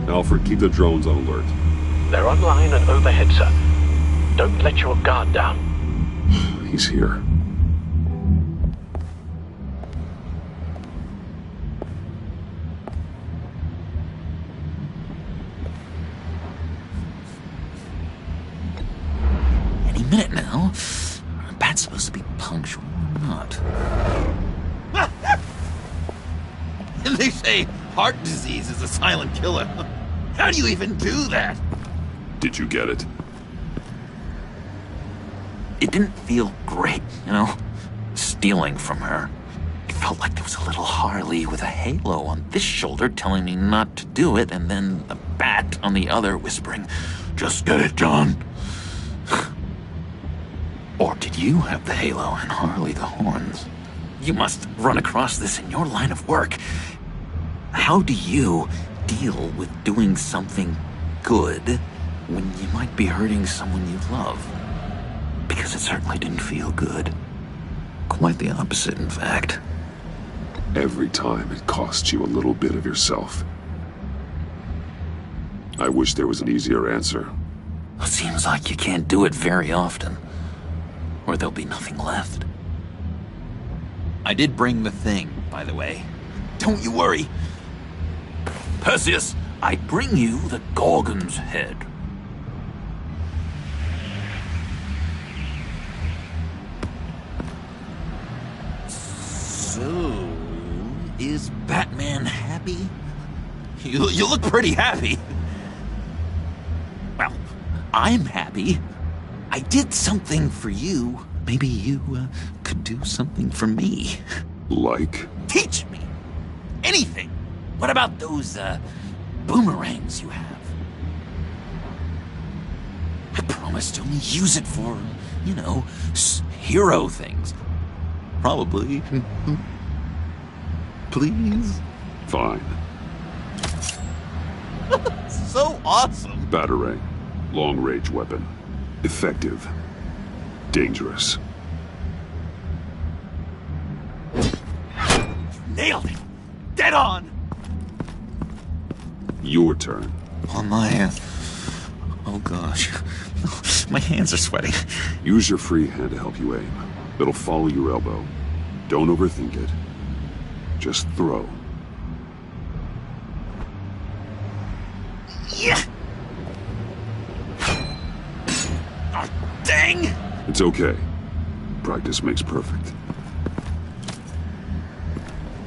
Alfred, keep the drones on alert. They're online and overhead, sir. Don't let your guard down. He's here. Any minute now. Bat's supposed to be punctual or not? They say heart disease is a silent killer. How do you even do that? Did you get it? It didn't feel great, you know? Stealing from her. It felt like there was a little Harley with a halo on this shoulder telling me not to do it, and then a bat on the other whispering, "Just get it, John." Or did you have the halo and Harley the horns? You must run across this in your line of work. How do you deal with doing something good when you might be hurting someone you love? Because it certainly didn't feel good. Quite the opposite, in fact. Every time it costs you a little bit of yourself. I wish there was an easier answer. It seems like you can't do it very often, or there'll be nothing left. I did bring the thing, by the way. Don't you worry. Perseus, I bring you the Gorgon's head. So, is Batman happy? You look pretty happy. Well, I'm happy. I did something for you. Maybe you could do something for me. Like? Teach me. Anything. What about those boomerangs you have? I promise to only use it for, you know, hero things. Probably. Please? Fine. So awesome. Batarang. Long-range weapon. Effective. Dangerous. Nailed it. Dead on. Your turn. On my... oh gosh. My hands are sweating. Use your free hand to help you aim. It'll follow your elbow. Don't overthink it. Just throw. Yeah. Oh, dang. It's okay. Practice makes perfect.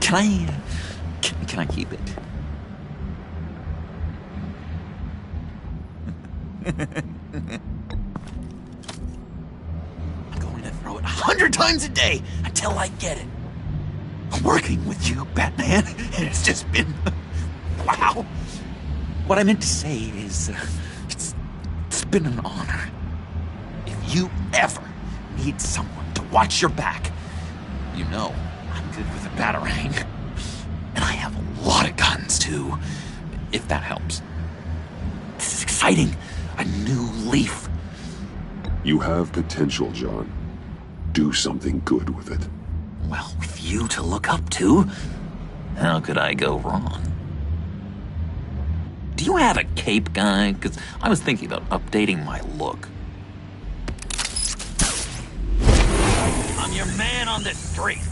Can I... Can I keep it? I'm going to throw it 100 times a day until I get it. I'm working with you, Batman, and it's just been... wow. What I meant to say is, it's been an honor. If you ever need someone to watch your back, you know I'm good with a batarang. And I have a lot of guns, too, if that helps. This is exciting. A new leaf. You have potential, John. Do something good with it. Well, with you to look up to, how could I go wrong? Do you have a cape, guy? Because I was thinking about updating my look. I'm your man on the street.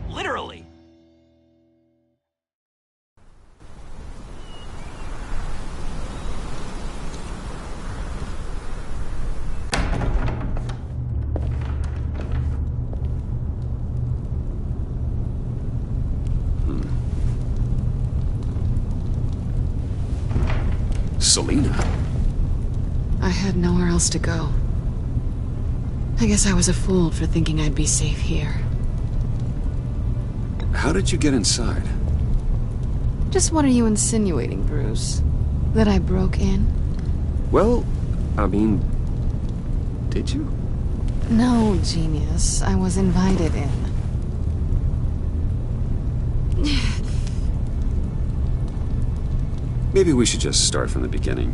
Literally. Selina? I had nowhere else to go. I guess I was a fool for thinking I'd be safe here. How did you get inside? Just what are you insinuating, Bruce? That I broke in? Well, I mean... did you? No, genius. I was invited in. Maybe we should just start from the beginning.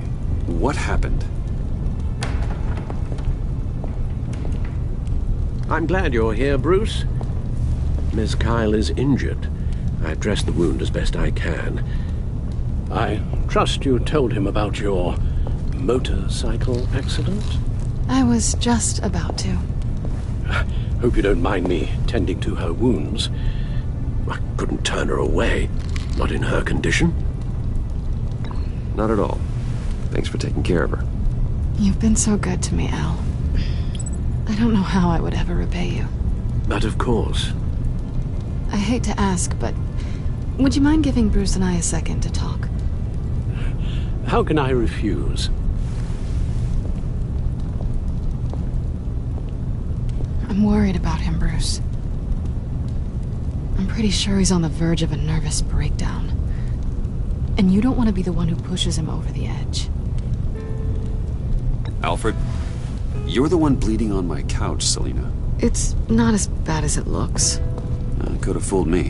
What happened? I'm glad you're here, Bruce. Miss Kyle is injured. I've dressed the wound as best I can. I trust you told him about your motorcycle accident? I was just about to. Hope you don't mind me tending to her wounds. I couldn't turn her away, not in her condition. Not at all. Thanks for taking care of her. You've been so good to me, Al. I don't know how I would ever repay you. But of course. I hate to ask, but would you mind giving Bruce and I a second to talk? How can I refuse? I'm worried about him, Bruce. I'm pretty sure he's on the verge of a nervous breakdown. And you don't want to be the one who pushes him over the edge. Alfred, you're the one bleeding on my couch, Selina. It's not as bad as it looks. Could have fooled me.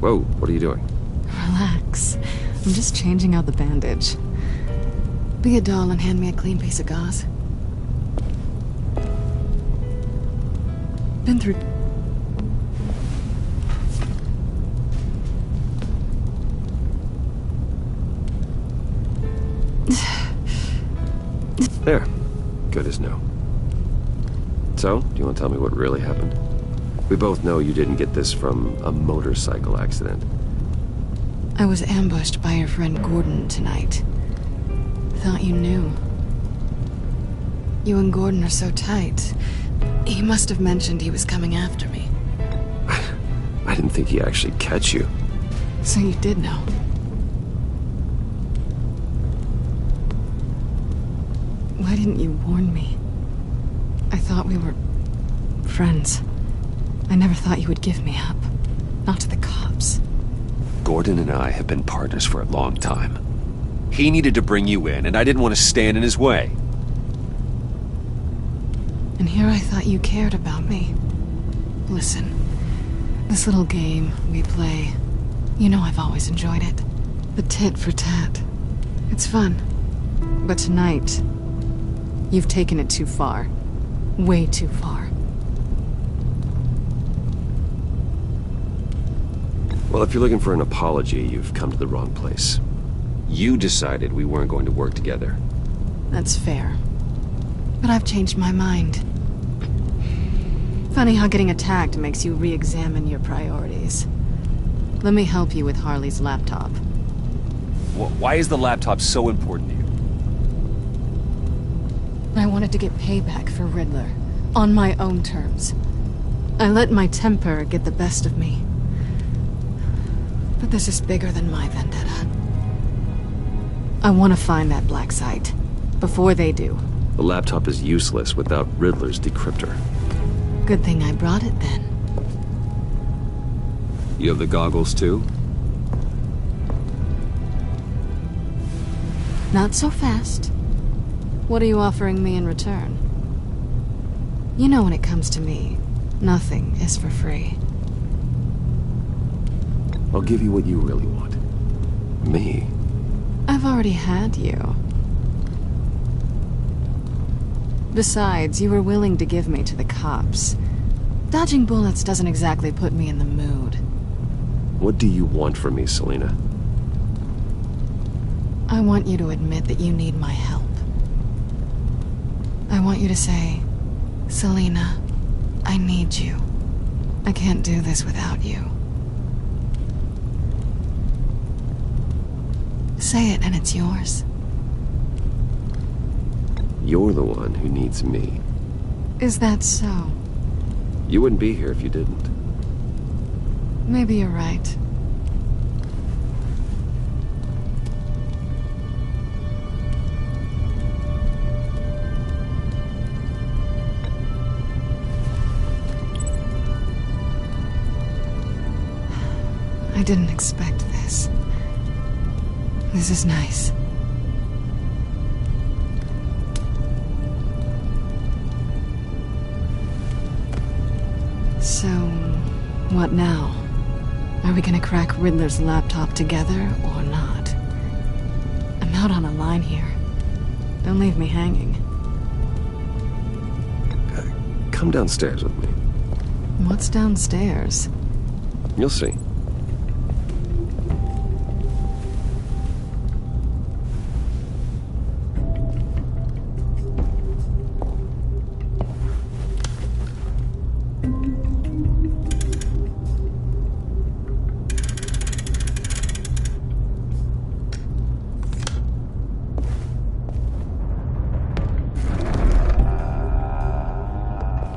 Whoa, what are you doing? Relax. I'm just changing out the bandage. Be a doll and hand me a clean piece of gauze. Been through... There. Good as no. So, do you want to tell me what really happened? We both know you didn't get this from a motorcycle accident. I was ambushed by your friend Gordon tonight. Thought you knew. You and Gordon are so tight. He must have mentioned he was coming after me. I didn't think he'd actually catch you. So you did know. Why didn't you warn me? I thought we were friends. I never thought you would give me up. Not to the cops. Gordon and I have been partners for a long time. He needed to bring you in, and I didn't want to stand in his way. And here I thought you cared about me. Listen, this little game we play, you know I've always enjoyed it. The tit for tat. It's fun. But tonight, you've taken it too far. Way too far. Well, if you're looking for an apology, you've come to the wrong place. You decided we weren't going to work together. That's fair. But I've changed my mind. Funny how getting attacked makes you re-examine your priorities. Let me help you with Harley's laptop. Why is the laptop so important to you? I wanted to get payback for Riddler, on my own terms. I let my temper get the best of me. But this is bigger than my vendetta. I want to find that black site, before they do. The laptop is useless without Riddler's decryptor. Good thing I brought it then. You have the goggles too? Not so fast. What are you offering me in return? You know when it comes to me, nothing is for free. I'll give you what you really want. Me. I've already had you. Besides, you were willing to give me to the cops. Dodging bullets doesn't exactly put me in the mood. What do you want from me, Selina? I want you to admit that you need my help. I want you to say, Selina, I need you. I can't do this without you. Say it and it's yours. You're the one who needs me. Is that so? You wouldn't be here if you didn't. Maybe you're right. I didn't expect this. This is nice. So, what now? Are we gonna crack Riddler's laptop together or not? I'm out on a line here. Don't leave me hanging. Come downstairs with me. What's downstairs? You'll see.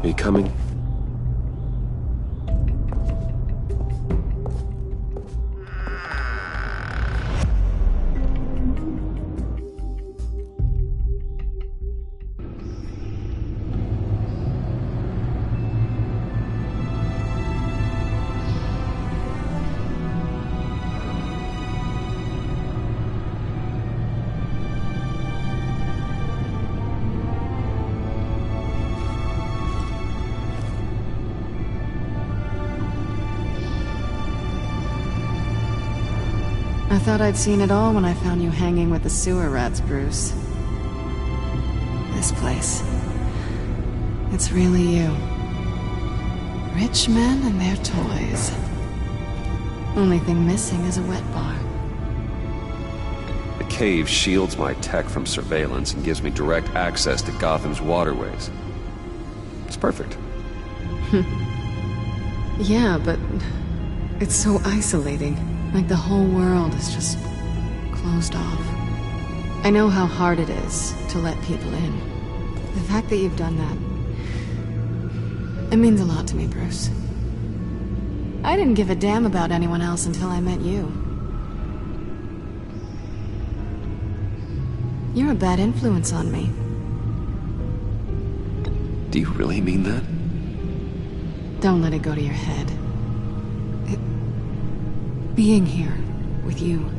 Are you coming? I thought I'd seen it all when I found you hanging with the sewer rats, Bruce. This place. It's really you. Rich men and their toys. Only thing missing is a wet bar. The cave shields my tech from surveillance and gives me direct access to Gotham's waterways. It's perfect. Yeah, but it's so isolating. Like the whole world is just closed off. I know how hard it is to let people in. The fact that you've done that, it means a lot to me, Bruce. I didn't give a damn about anyone else until I met you. You're a bad influence on me. Do you really mean that? Don't let it go to your head. Being here with you.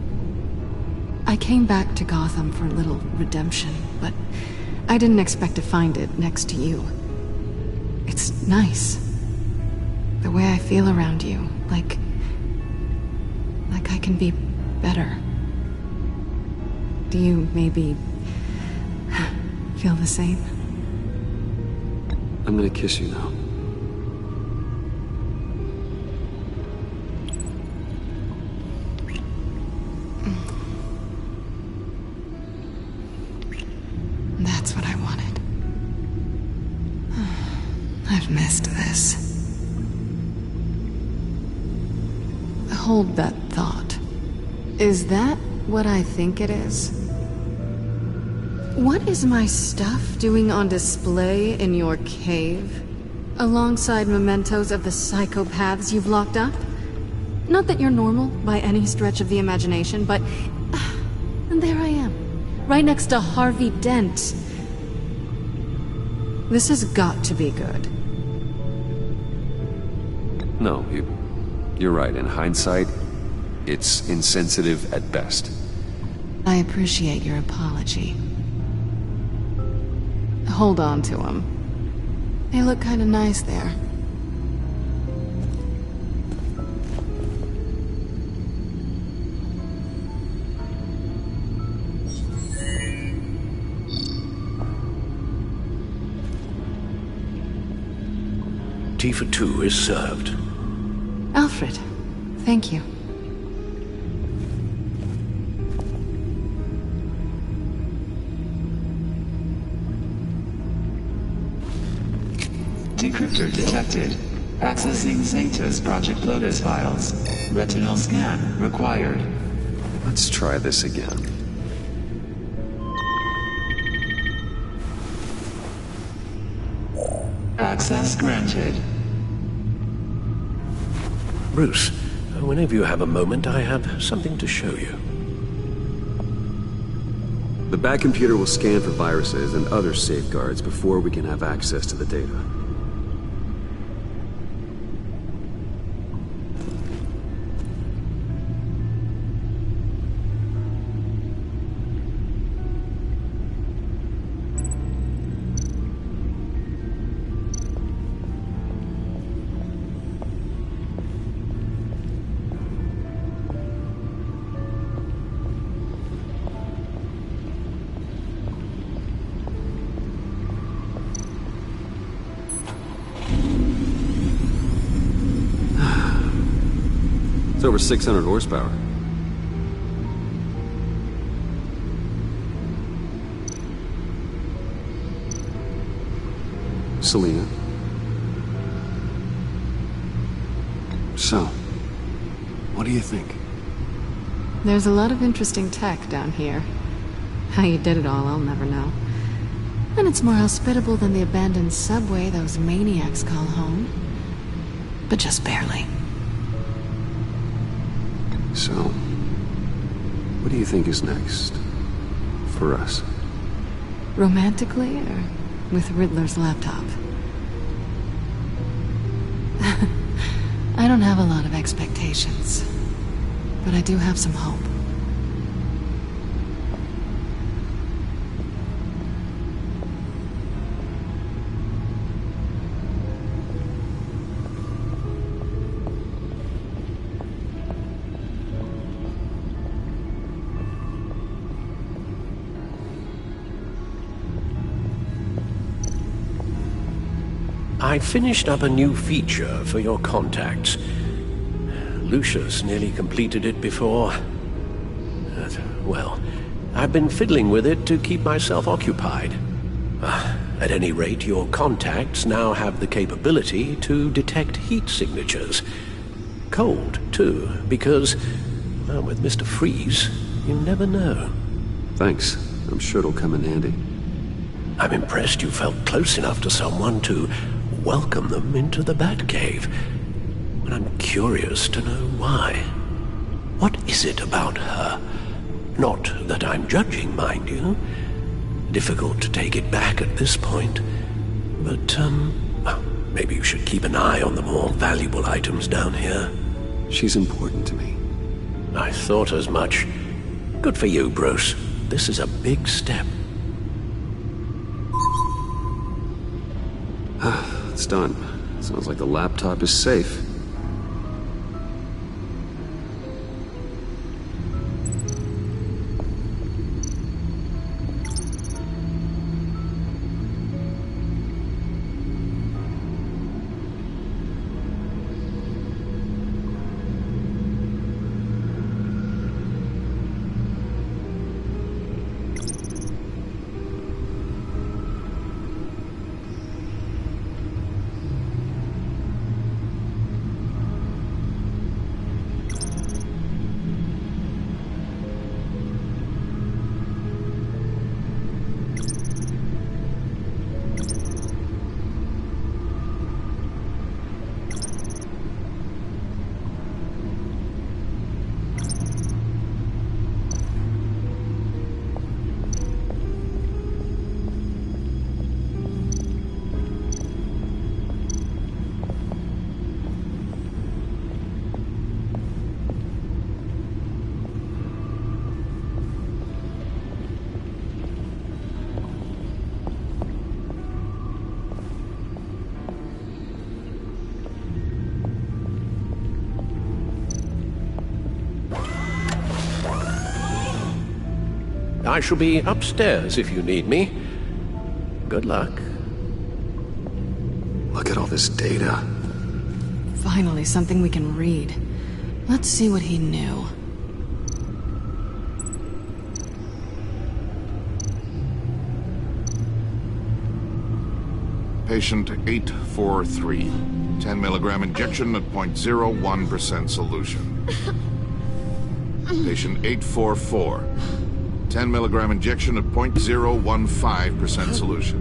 I came back to Gotham for a little redemption, but I didn't expect to find it next to you. It's nice. The way I feel around you, like I can be better. Do you maybe feel the same? I'm gonna kiss you now. That's what I wanted. I've missed this. Hold that thought. Is that what I think it is? What is my stuff doing on display in your cave? Alongside mementos of the psychopaths you've locked up? Not that you're normal by any stretch of the imagination, but... and there I am. Right next to Harvey Dent. This has got to be good. No, you're right. In hindsight, it's insensitive at best. I appreciate your apology. Hold on to them. They look kind of nice there. Tea for two is served. Alfred, thank you. Decryptor detected. Accessing Zeta's Project Lotus files. Retinal scan required. Let's try this again. Access granted. Bruce, whenever you have a moment, I have something to show you. The back computer will scan for viruses and other safeguards before we can have access to the data. It's over 600 horsepower. Selena. So, what do you think? There's a lot of interesting tech down here. How you did it all, I'll never know. And it's more hospitable than the abandoned subway those maniacs call home. But just barely. So, what do you think is next? For us? Romantically, or with Riddler's laptop? I don't have a lot of expectations. But I do have some hope. I finished up a new feature for your contacts. Lucius nearly completed it before. Well, I've been fiddling with it to keep myself occupied. At any rate, your contacts now have the capability to detect heat signatures. Cold, too, because, well, with Mr. Freeze, you never know. Thanks. I'm sure it'll come in handy. I'm impressed you felt close enough to someone to welcome them into the Batcave. But I'm curious to know why. What is it about her? Not that I'm judging, mind you. Difficult to take it back at this point. But, well, maybe you should keep an eye on the more valuable items down here. She's important to me. I thought as much. Good for you, Bruce. This is a big step. It's done. Sounds like the laptop is safe. I shall be upstairs if you need me. Good luck. Look at all this data. Finally, something we can read. Let's see what he knew. Patient 843. 10 milligram injection at 0.01% solution. Patient 844. 10 milligram injection at 0.015% solution.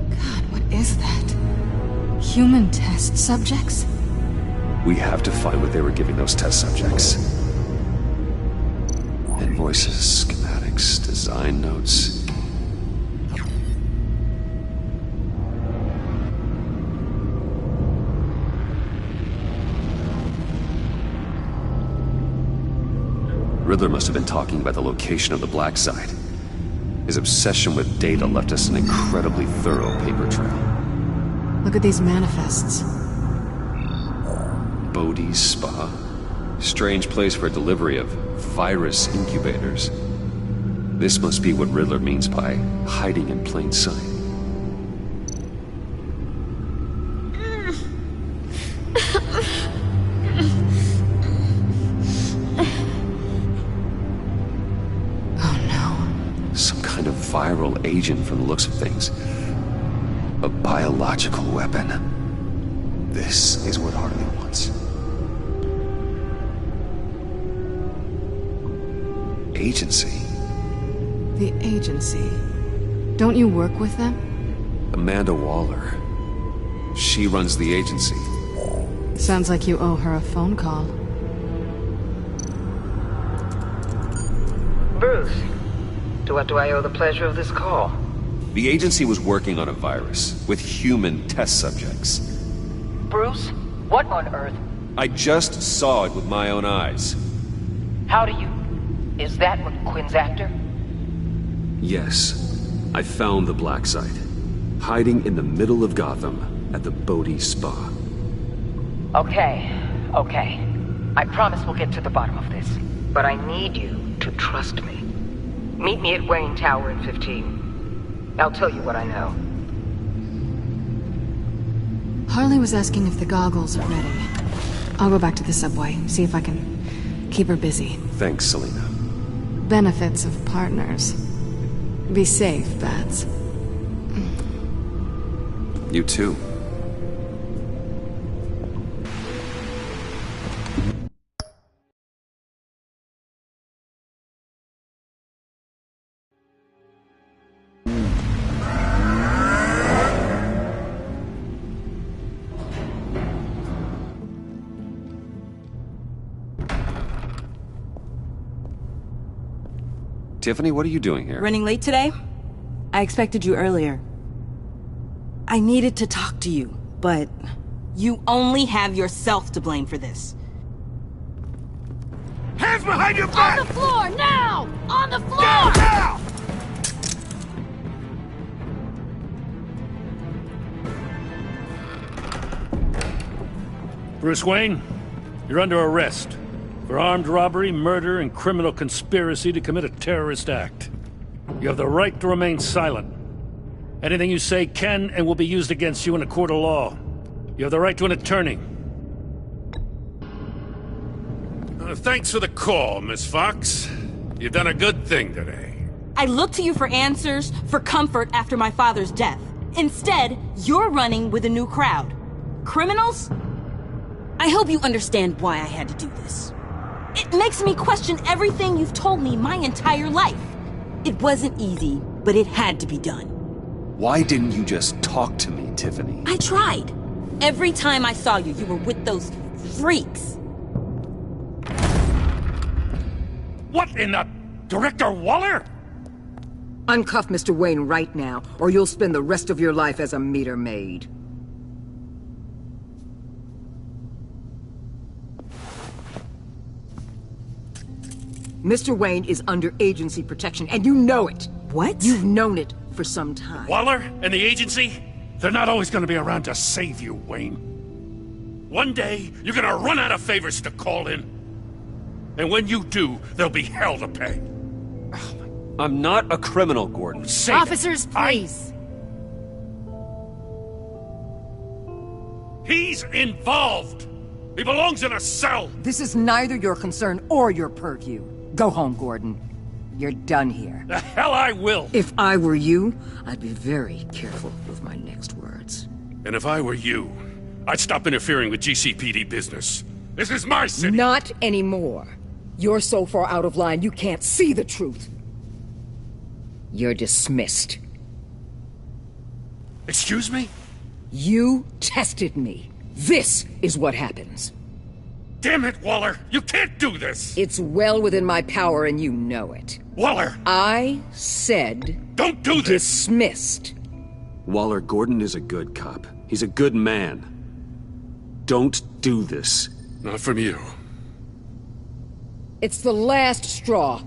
God, what is that? Human test subjects? We have to find what they were giving those test subjects. Invoices, schematics, design notes. Riddler must have been talking about the location of the black site. His obsession with data left us an incredibly thorough paper trail. Look at these manifests. Bodhi's Spa. Strange place for delivery of virus incubators. This must be what Riddler means by hiding in plain sight. fusion from the looks of things. A biological weapon. This is what Harley wants. Agency? The agency. Don't you work with them? Amanda Waller. She runs the agency. Sounds like you owe her a phone call. Bruce, to what do I owe the pleasure of this call? The agency was working on a virus with human test subjects. Bruce, what on earth? I just saw it with my own eyes. How do you... Is that what Quinn's after? Yes. I found the black site. Hiding in the middle of Gotham at the Bodhi Spa. Okay. I promise we'll get to the bottom of this. But I need you to trust me. Meet me at Wayne Tower in 15. I'll tell you what I know. Harley was asking if the goggles are ready. I'll go back to the subway, see if I can keep her busy. Thanks, Selena. Benefits of partners. Be safe, Bats. You too. Tiffany, what are you doing here? Running late today? I expected you earlier. I needed to talk to you, but you only have yourself to blame for this. Hands behind your back! On the floor, now! On the floor! Now! Bruce Wayne, you're under arrest for armed robbery, murder, and criminal conspiracy to commit a terrorist act. You have the right to remain silent. Anything you say can and will be used against you in a court of law. You have the right to an attorney. Thanks for the call, Miss Fox. You've done a good thing today. I looked to you for answers, for comfort after my father's death. Instead, you're running with a new crowd. Criminals? I hope you understand why I had to do this. It makes me question everything you've told me my entire life. It wasn't easy, but it had to be done. Why didn't you just talk to me, Tiffany? I tried. Every time I saw you, you were with those freaks. What in the... Director Waller? Uncuff Mr. Wayne right now, or you'll spend the rest of your life as a meter maid. Mr. Wayne is under agency protection, and you know it. What? You've known it for some time. Waller and the agency? They're not always gonna be around to save you, Wayne. One day, you're gonna run out of favors to call in. And when you do, there'll be hell to pay. I'm not a criminal, Gordon. Say Officers, please. He's involved. He belongs in a cell. This is neither your concern or your purview. Go home, Gordon. You're done here. The hell I will. If I were you, I'd be very careful with my next words. And if I were you, I'd stop interfering with GCPD business. This is my city. Not anymore. You're so far out of line you can't see the truth. You're dismissed. Excuse me? You tested me. This is what happens. Damn it, Waller! You can't do this! It's well within my power and you know it. Waller! I said... Don't do this! Dismissed. Waller, Gordon is a good cop. He's a good man. Don't do this. Not from you. It's the last straw.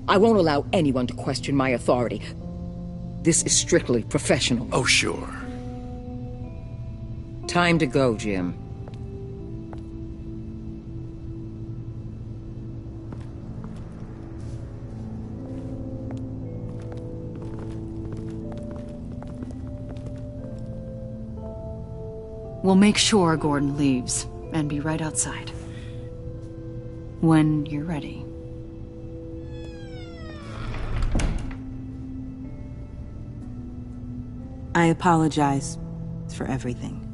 I won't allow anyone to question my authority. This is strictly professional. Oh, sure. Time to go, Jim. We'll make sure Gordon leaves, and be right outside. When you're ready. I apologize for everything.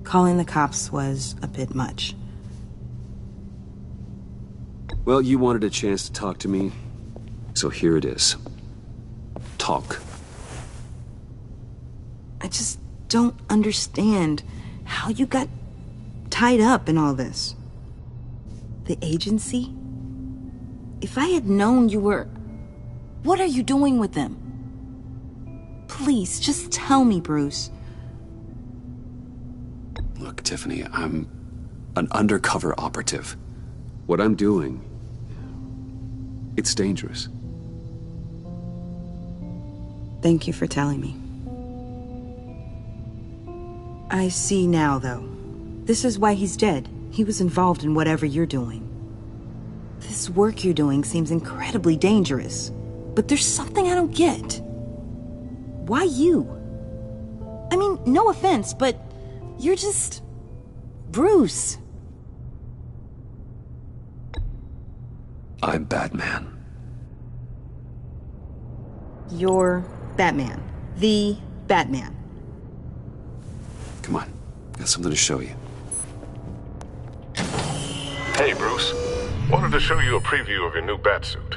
Calling the cops was a bit much. Well, you wanted a chance to talk to me, so here it is. Talk. I just don't understand how you got tied up in all this. The agency? If I had known you were... What are you doing with them? Please, just tell me, Bruce. Look, Tiffany, I'm an undercover operative. What I'm doing, it's dangerous. Thank you for telling me. I see now, though. This is why he's dead. He was involved in whatever you're doing. This work you're doing seems incredibly dangerous. But there's something I don't get. Why you? I mean, no offense, but you're just... Bruce. I'm Batman. You're Batman. The Batman. Come on, got something to show you. Hey, Bruce. Wanted to show you a preview of your new batsuit.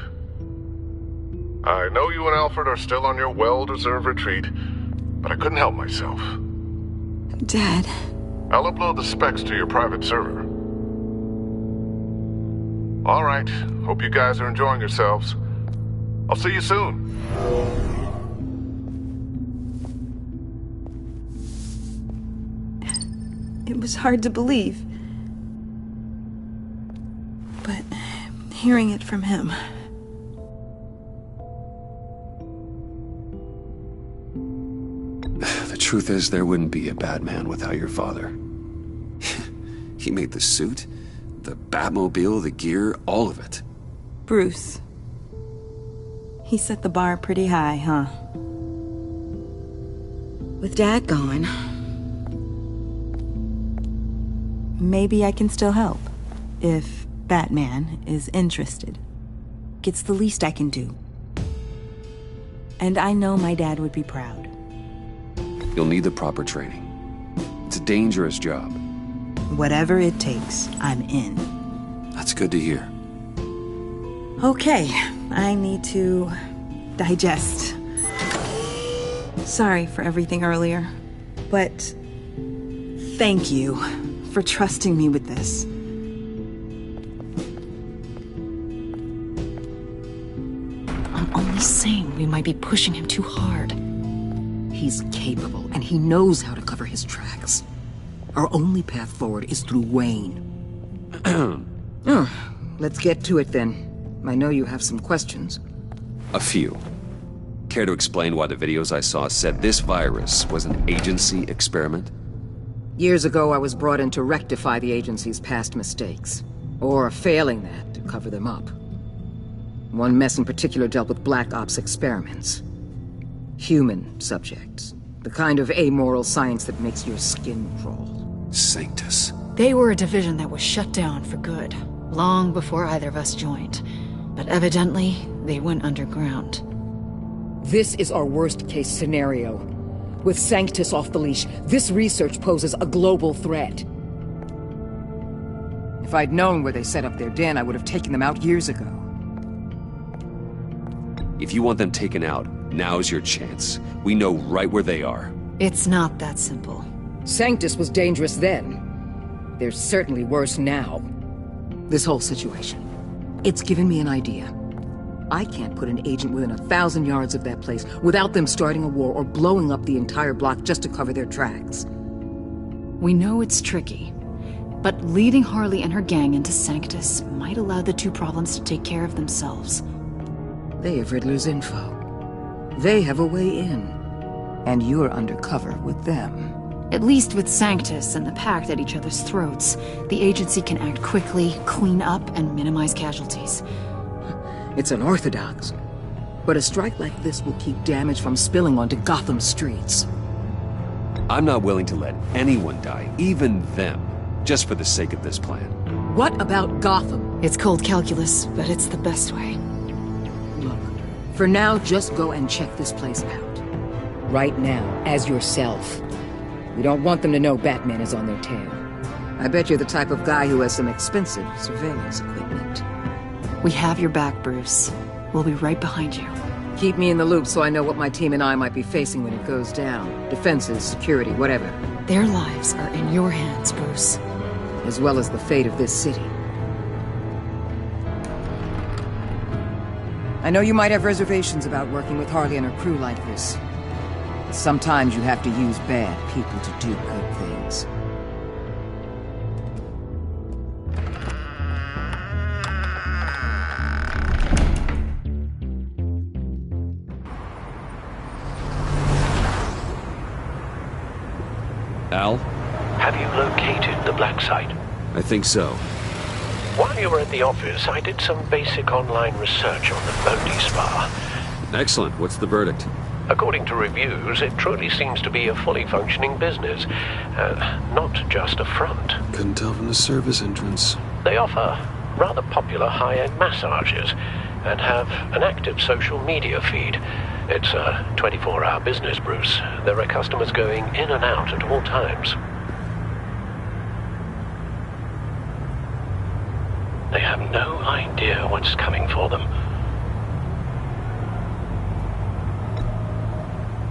I know you and Alfred are still on your well-deserved retreat, but I couldn't help myself. Dad. I'll upload the specs to your private server. All right. Hope you guys are enjoying yourselves. I'll see you soon. It was hard to believe. But hearing it from him... The truth is, there wouldn't be a Batman without your father. He made the suit, the Batmobile, the gear, all of it. Bruce. He set the bar pretty high, huh? With Dad gone... Maybe I can still help. If Batman is interested. It's the least I can do. And I know my dad would be proud. You'll need the proper training. It's a dangerous job. Whatever it takes, I'm in. That's good to hear. Okay, I need to digest. Sorry for everything earlier, but thank you for trusting me with this. I'm only saying we might be pushing him too hard. He's capable, and he knows how to cover his tracks. Our only path forward is through Wayne. Let's get to it then. I know you have some questions. A few. Care to explain why the videos I saw said this virus was an agency experiment? Years ago, I was brought in to rectify the agency's past mistakes. Or, failing that, to cover them up. One mess in particular dealt with Black Ops experiments. Human subjects. The kind of amoral science that makes your skin crawl. Sanctus. They were a division that was shut down for good, long before either of us joined. But evidently, they went underground. This is our worst-case scenario. With Sanctus off the leash, this research poses a global threat. If I'd known where they set up their den, I would have taken them out years ago. If you want them taken out, now's your chance. We know right where they are. It's not that simple. Sanctus was dangerous then. They're certainly worse now. This whole situation, it's given me an idea. I can't put an agent within 1,000 yards of that place without them starting a war or blowing up the entire block just to cover their tracks. We know it's tricky, but leading Harley and her gang into Sanctus might allow the two problems to take care of themselves. They have Riddler's info. They have a way in. And you're undercover with them. At least with Sanctus and the Pact at each other's throats, the agency can act quickly, clean up, and minimize casualties. It's unorthodox. But a strike like this will keep damage from spilling onto Gotham streets. I'm not willing to let anyone die, even them, just for the sake of this plan. What about Gotham? It's cold calculus, but it's the best way. Look, For now, just go and check this place out. Right now, as yourself. We don't want them to know Batman is on their tail. I bet you're the type of guy who has some expensive surveillance equipment. We have your back, Bruce. We'll be right behind you. Keep me in the loop so I know what my team and I might be facing when it goes down. Defenses, security, whatever. Their lives are in your hands, Bruce. As well as the fate of this city. I know you might have reservations about working with Harley and her crew like this. But sometimes you have to use bad people to do good things. Al? Have you located the black site? I think so. While you were at the office, I did some basic online research on the Bodhi Spa. Excellent. What's the verdict? According to reviews, it truly seems to be a fully functioning business, not just a front. Couldn't tell from the service entrance. They offer rather popular high-end massages and have an active social media feed. It's a 24-hour business, Bruce. There are customers going in and out at all times. They have no idea what's coming for them.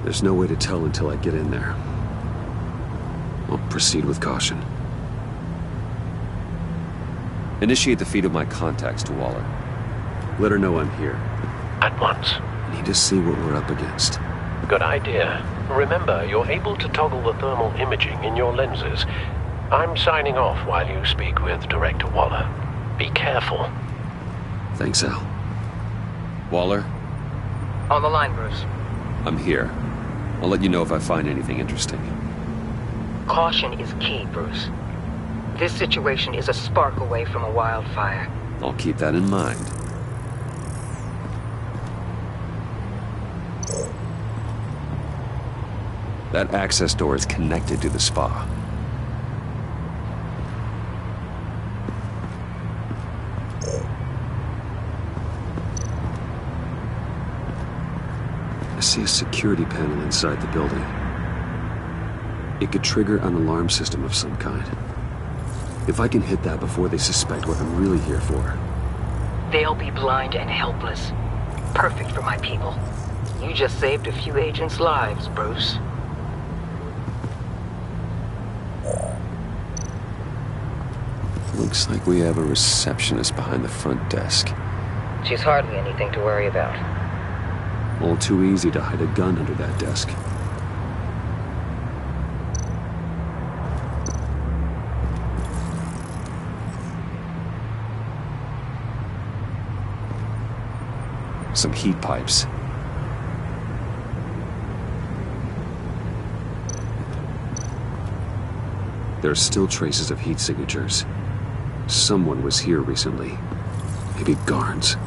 There's no way to tell until I get in there. I'll proceed with caution. Initiate the feed of my contacts to Waller. Let her know I'm here. At once. I need to see what we're up against. Good idea. Remember, you're able to toggle the thermal imaging in your lenses. I'm signing off while you speak with Director Waller. Be careful. Thanks, Al. Waller? On the line, Bruce. I'm here. I'll let you know if I find anything interesting. Caution is key, Bruce. This situation is a spark away from a wildfire. I'll keep that in mind. That access door is connected to the spa. I see a security panel inside the building. It could trigger an alarm system of some kind. If I can hit that before they suspect what I'm really here for. They'll be blind and helpless. Perfect for my people. You just saved a few agents' lives, Bruce. Looks like we have a receptionist behind the front desk. She's hardly anything to worry about. All too easy to hide a gun under that desk. Some heat pipes. There are still traces of heat signatures. Someone was here recently. Maybe guards.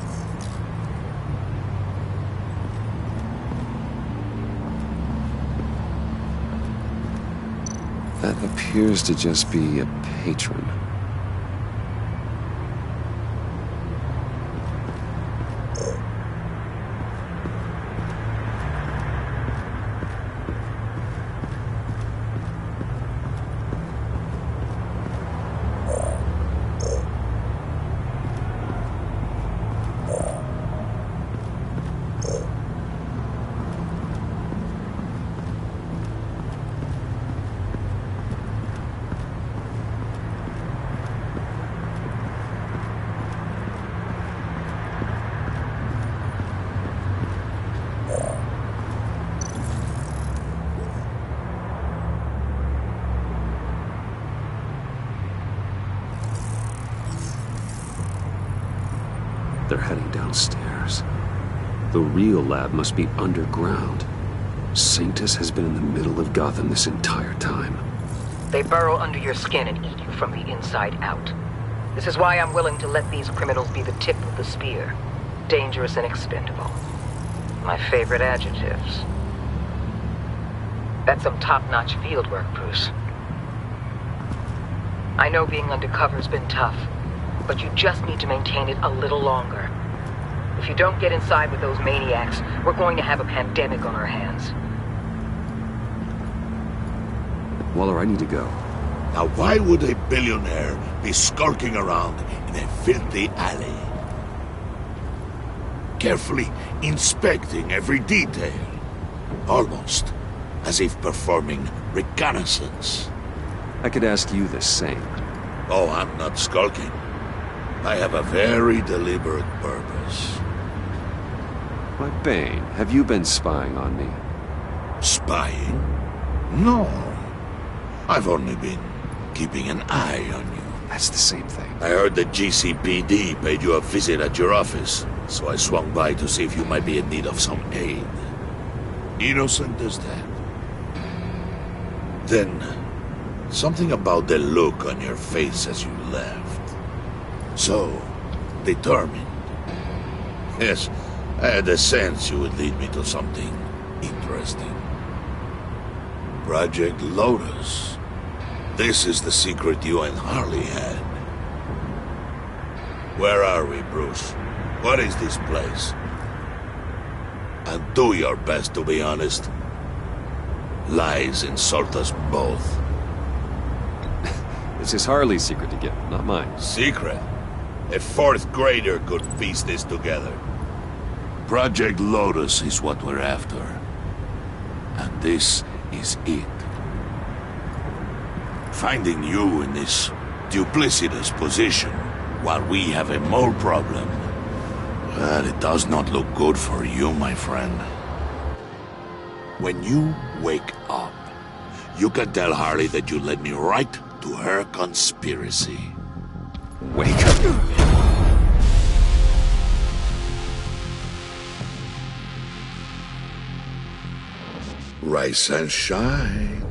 That appears to just be a patron. They're heading downstairs. The real lab must be underground. Sanctus has been in the middle of Gotham this entire time. They burrow under your skin and eat you from the inside out. This is why I'm willing to let these criminals be the tip of the spear. Dangerous and expendable. My favorite adjectives. That's some top-notch field work, Bruce. I know being undercover's been tough, but you just need to maintain it a little longer. If you don't get inside with those maniacs, we're going to have a pandemic on our hands. Waller, I need to go. Now why would a billionaire be skulking around in a filthy alley? Carefully inspecting every detail. Almost as if performing reconnaissance. I could ask you the same. Oh, I'm not skulking. I have a very deliberate purpose. Why, Bane, have you been spying on me? Spying? No. I've only been keeping an eye on you. That's the same thing. I heard the GCPD paid you a visit at your office, so I swung by to see if you might be in need of some aid. Innocent as that. Then, something about the look on your face as you left. So, determined. Yes, I had a sense you would lead me to something interesting. Project Lotus. This is the secret you and Harley had. Where are we, Bruce? What is this place? And do your best to be honest. Lies insult us both. This is Harley's secret to get, not mine. Secret? A fourth grader could piece this together. Project Lotus is what we're after. And this is it. Finding you in this duplicitous position while we have a mole problem. Well, it does not look good for you, my friend. When you wake up, you can tell Harley that you led me right to her conspiracy. Wake up. Rise and shine.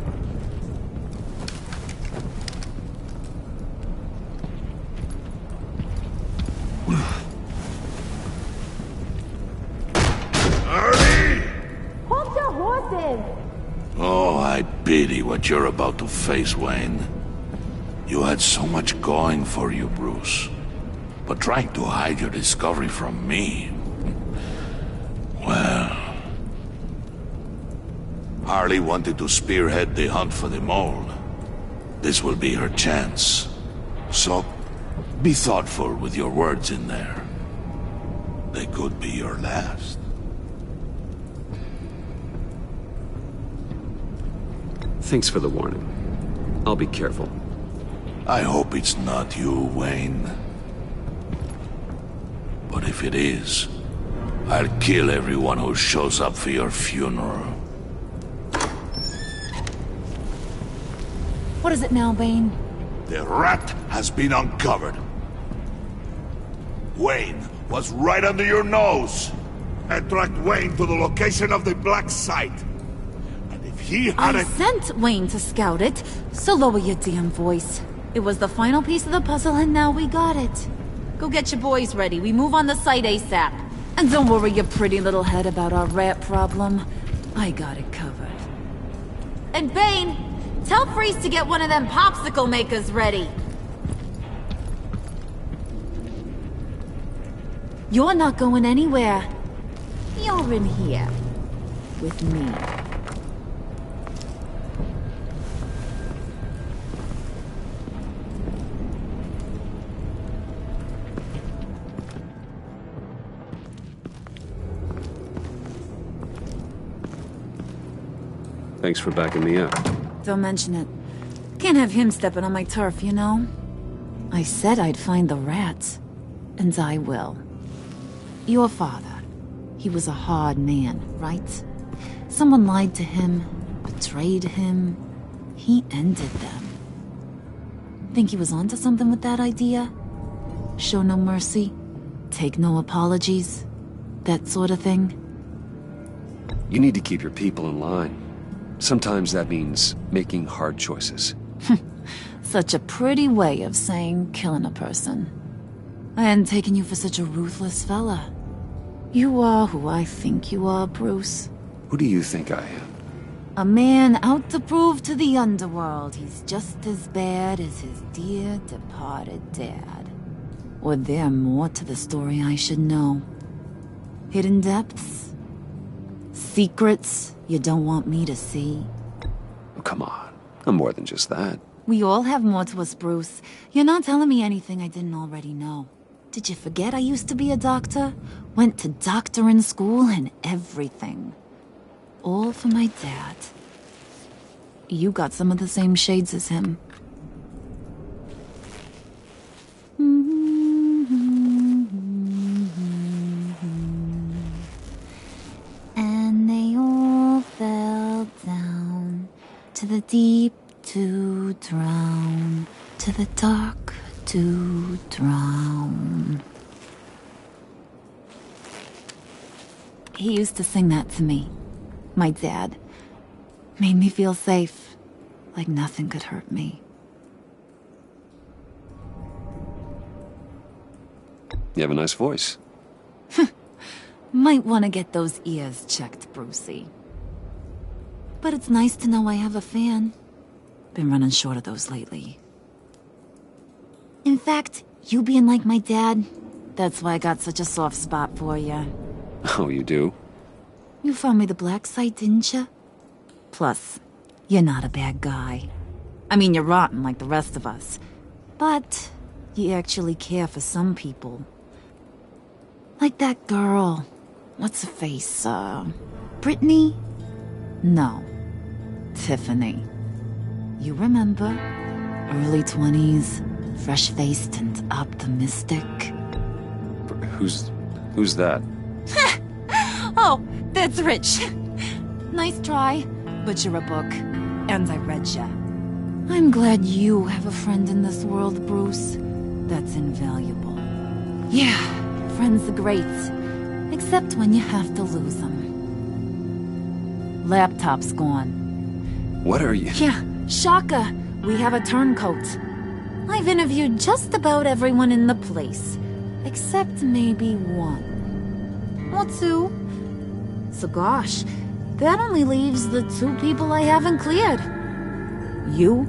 Oh, I pity what you're about to face, Wayne. You had so much going for you, Bruce. But trying to hide your discovery from me... Well... Harley wanted to spearhead the hunt for the mole. This will be her chance. So, be thoughtful with your words in there. They could be your last. Thanks for the warning. I'll be careful. I hope it's not you, Wayne. But if it is, I'll kill everyone who shows up for your funeral. What is it now, Bane? The rat has been uncovered. Wayne was right under your nose. I tracked Wayne to the location of the black site. And if he had I sent Wayne to scout it, so lower your damn voice. It was the final piece of the puzzle and now we got it. Go get your boys ready, we move on the site ASAP. And don't worry your pretty little head about our rat problem. I got it covered. And Bane, tell Freeze to get one of them popsicle makers ready. You're not going anywhere. You're in here. With me. Thanks for backing me up. Don't mention it. Can't have him stepping on my turf, you know? I said I'd find the rats. And I will. Your father. He was a hard man, right? Someone lied to him, betrayed him. He ended them. Think he was onto something with that idea? Show no mercy? Take no apologies? That sort of thing? You need to keep your people in line. Sometimes that means making hard choices. Such a pretty way of saying killing a person. I hadn't taken you for such a ruthless fella. You are who I think you are, Bruce. Who do you think I am? A man out to prove to the underworld he's just as bad as his dear departed dad. Or there more to the story I should know. Hidden depths? Secrets you don't want me to see? Oh, come on. I'm more than just that. We all have more to us, Bruce. You're not telling me anything I didn't already know. Did you forget I used to be a doctor? Went to doctoring school and everything. All for my dad. You got some of the same shades as him. And they all fell down to the deep to drown, to the dark to drown. He used to sing that to me. My dad. Made me feel safe, like nothing could hurt me. You have a nice voice. Might want to get those ears checked, Brucey. But it's nice to know I have a fan. Been running short of those lately. In fact, you being like my dad, that's why I got such a soft spot for you. Oh, you do? You found me the black site, didn't you? Plus, you're not a bad guy. I mean, you're rotten like the rest of us. But you actually care for some people. Like that girl. What's her face? Brittany? No. Tiffany. You remember? Early 20s, fresh-faced and optimistic. Who's that? Oh, that's Rich. Nice try, but you're a book, and I read ya. I'm glad you have a friend in this world, Bruce. That's invaluable. Yeah, friends are great, except when you have to lose them. Laptop's gone. What are you? Yeah, shocker. We have a turncoat. I've interviewed just about everyone in the place, except maybe one. Or two. So gosh, that only leaves the two people I haven't cleared. You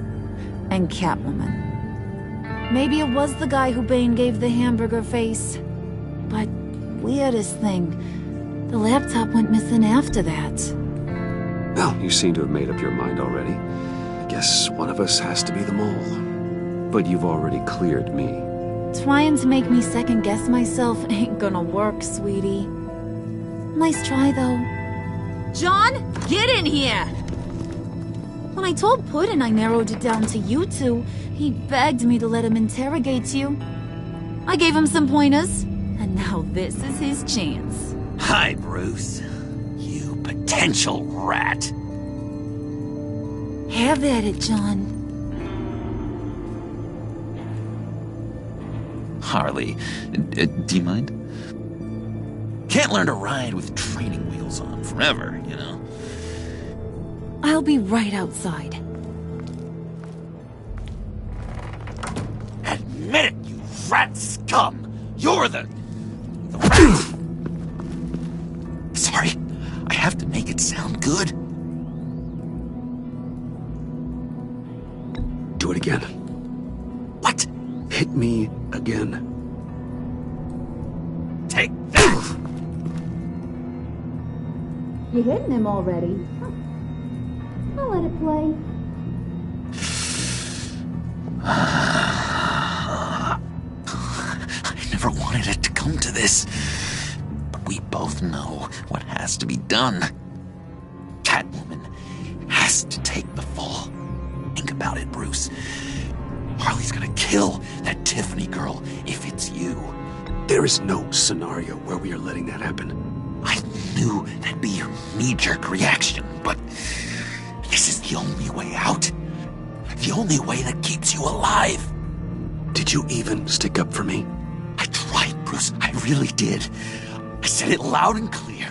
and Catwoman. Maybe it was the guy who Bane gave the hamburger face. But weirdest thing, the laptop went missing after that. Well, you seem to have made up your mind already. I guess one of us has to be the mole. But you've already cleared me. Trying to make me second-guess myself ain't gonna work, sweetie. Nice try, though. John, get in here! When I told Puddin' I narrowed it down to you two, he begged me to let him interrogate you. I gave him some pointers, and now this is his chance. Hi, Bruce. You potential rat. Have at it, John. Harley, do you mind? Can't learn to ride with training wheels on forever, you know. I'll be right outside. Admit it, you rat scum! You're the rat! Sorry, I have to make it sound good. Do it again. What? Hit me again. Take that! You hitting him already? I'll let it play. I never wanted it to come to this. But we both know what has to be done. Catwoman has to take the fall. Think about it, Bruce. Harley's gonna kill that Tiffany girl if it's you. There is no scenario where we are letting that happen. I knew that'd be your knee-jerk reaction, but this is the only way out. The only way that keeps you alive. Did you even stick up for me? I tried, Bruce. I really did. I said it loud and clear.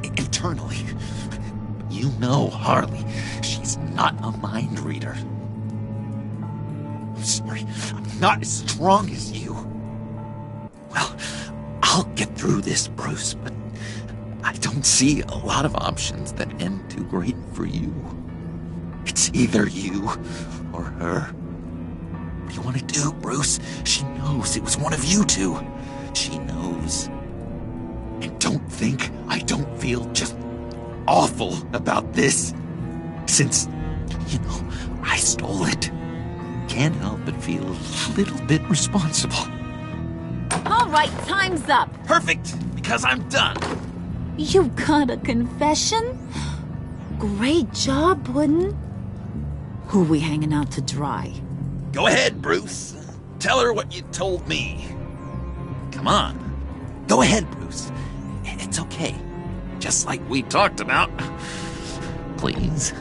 Internally. You know Harley. She's not a mind reader. I'm sorry. I'm not as strong as you. Well, I'll get through this, Bruce, but I don't see a lot of options that end too great for you. It's either you or her. What do you want to do, Bruce? She knows it was one of you two. She knows. And don't think I don't feel just awful about this. Since, I stole it. Can't help but feel a little bit responsible. All right, time's up. Perfect, because I'm done. You got a confession? Great job, Puddin'. Who we hanging out to dry? Go ahead, Bruce. Tell her what you told me. Come on. Go ahead, Bruce. It's okay. Just like we talked about. Please.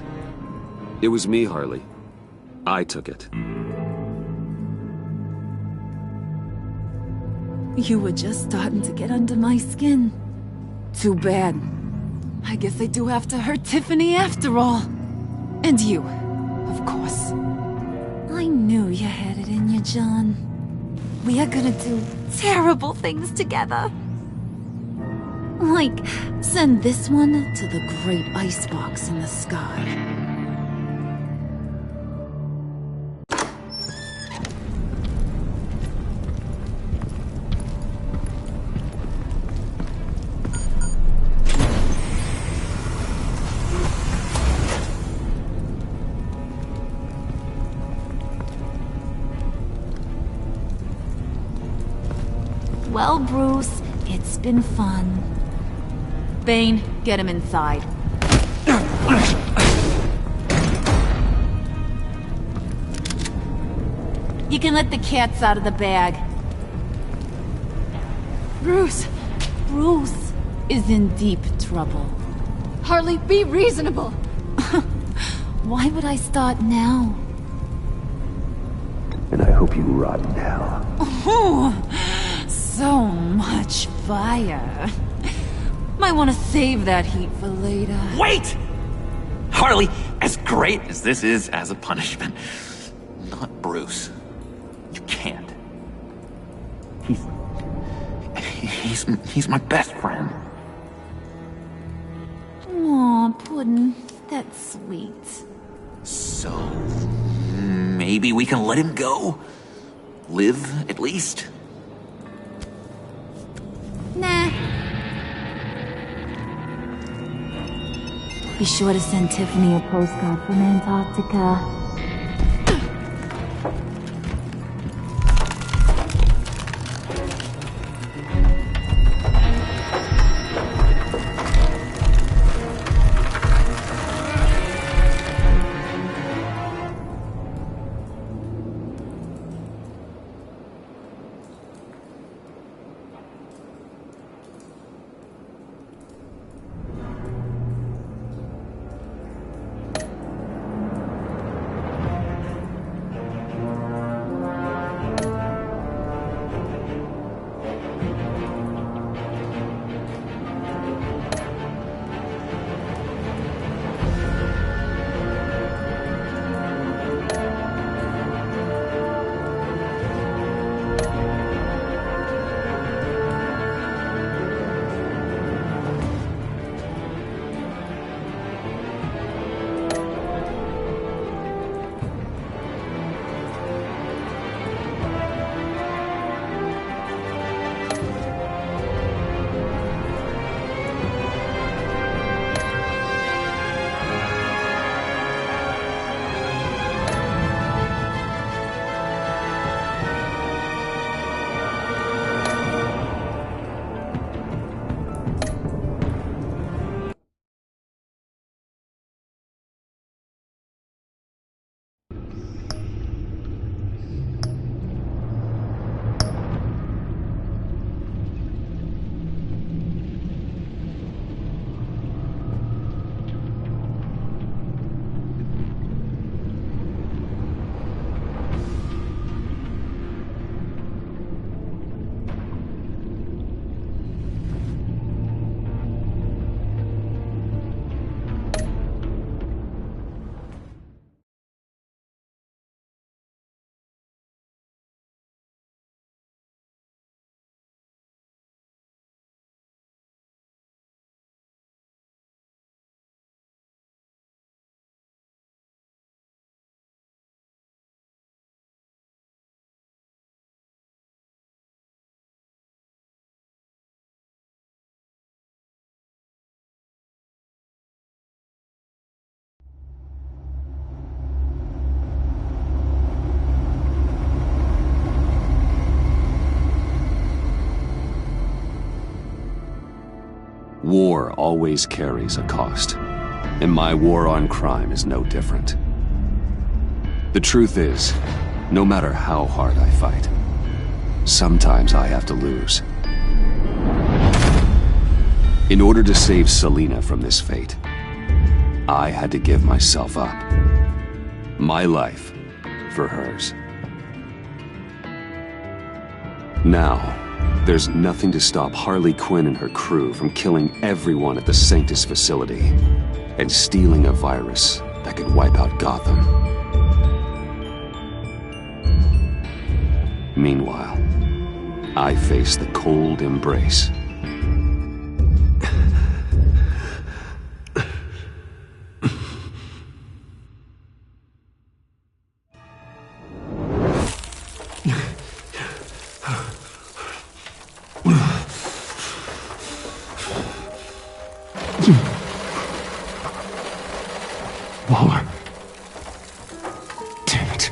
It was me, Harley. I took it. You were just starting to get under my skin. Too bad. I guess I do have to hurt Tiffany after all. And you, of course. I knew you had it in you, John. We are gonna do terrible things together. Like, send this one to the great icebox in the sky. Well, Bruce, it's been fun. Bane, get him inside. You can let the cats out of the bag. Bruce! Bruce is in deep trouble. Harley, be reasonable! Why would I start now? And I hope you rot in hell. Oh, so much fire. Might want to save that heat for later. Wait! Harley, as great as this is as a punishment, not Bruce. You can't. He's my best friend. Aw, Puddin', that's sweet. So, maybe we can let him go? Live, at least? Nah. Be sure to send Tiffany a postcard from Antarctica. War always carries a cost, and my war on crime is no different. The truth is, no matter how hard I fight, sometimes I have to lose. In order to save Selina from this fate, I had to give myself up. My life for hers. Now, there's nothing to stop Harley Quinn and her crew from killing everyone at the Sanctus facility and stealing a virus that could wipe out Gotham. Meanwhile, I face the cold embrace. Waller. Damn it.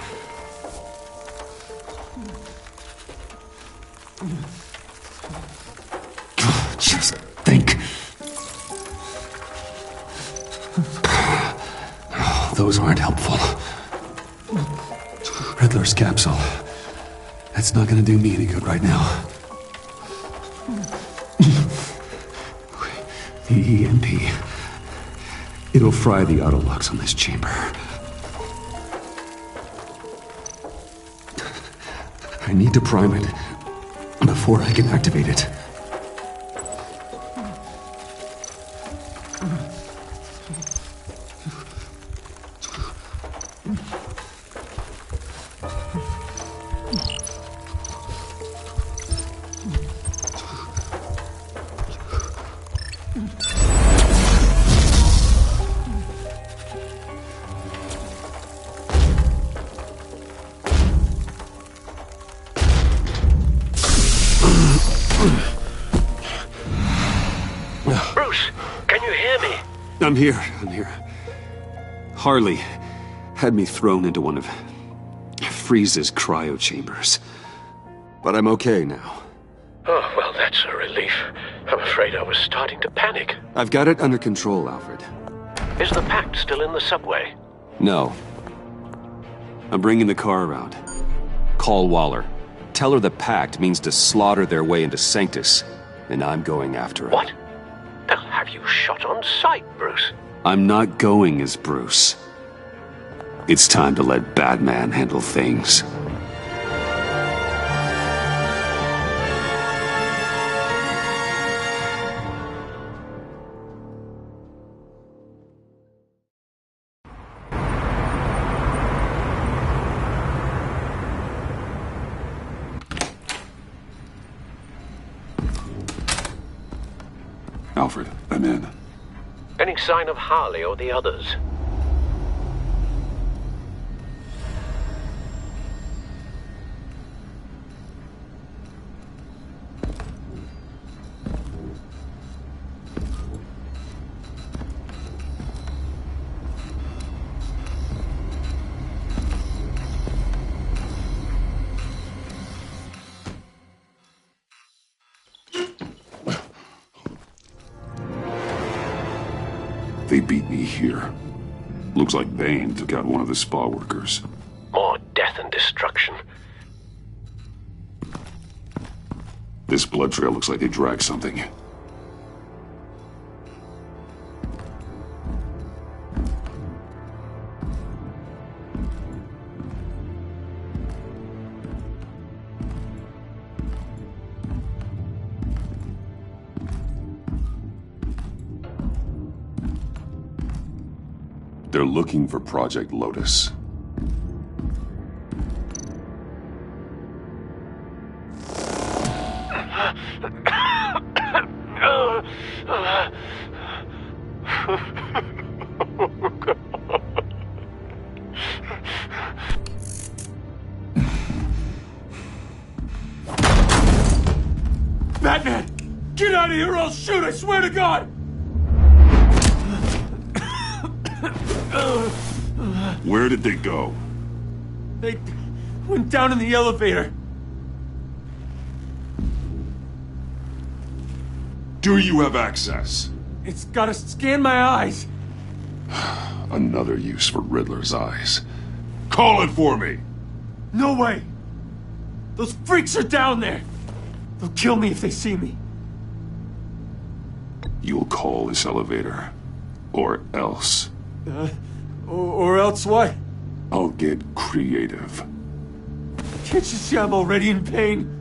Just think. Those aren't helpful. Riddler's capsule. That's not gonna do me any good right now. The EMP. It'll fry the auto locks on this chamber. I need to prime it before I can activate it. Bruce, can you hear me? I'm here. Harley had me thrown into one of Freeze's cryo chambers. But I'm okay now. Oh, well, that's a relief. I'm afraid I was starting to panic. I've got it under control, Alfred. Is the Pact still in the subway? No. I'm bringing the car around. Call Waller. Tell her the Pact means to slaughter their way into Sanctus, and I'm going after it. What? They'll have you shot on sight, Bruce. I'm not going as Bruce. It's time to let Batman handle things. Alfred, I'm in. Any sign of Harley or the others? They beat me here. Looks like Bane took out one of the spa workers. More death and destruction. This blood trail looks like they dragged something. They're looking for Project Lotus. Batman! Get out of here or I'll shoot, I swear to God! Where did they go? They went down in the elevator. Do you have access? It's gotta scan my eyes. Another use for Riddler's eyes. Call it for me! No way! Those freaks are down there! They'll kill me if they see me. You'll call this elevator. Or else. Or else what? I'll get creative. Can't you see I'm already in pain?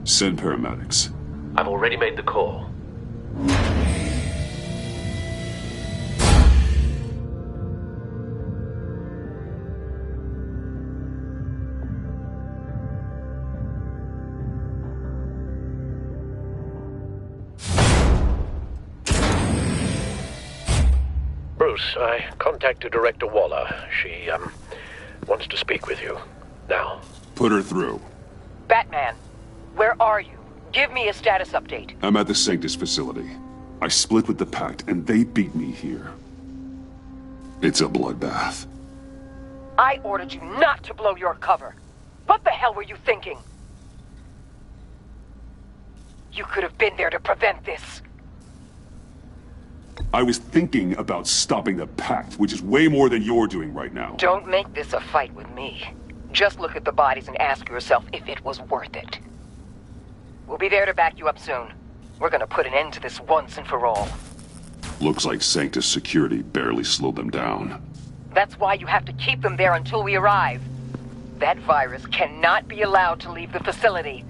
Send paramedics. I've already made the call. Bruce, I contacted Director Waller. She, wants to speak with you. Now. Put her through. Batman, where are you? Give me a status update. I'm at the Sanctus facility. I split with the Pact, and they beat me here. It's a bloodbath. I ordered you not to blow your cover. What the hell were you thinking? You could have been there to prevent this. I was thinking about stopping the Pact, which is way more than you're doing right now. Don't make this a fight with me. Just look at the bodies and ask yourself if it was worth it. We'll be there to back you up soon. We're gonna put an end to this once and for all. Looks like Sanctus security barely slowed them down. That's why you have to keep them there until we arrive. That virus cannot be allowed to leave the facility.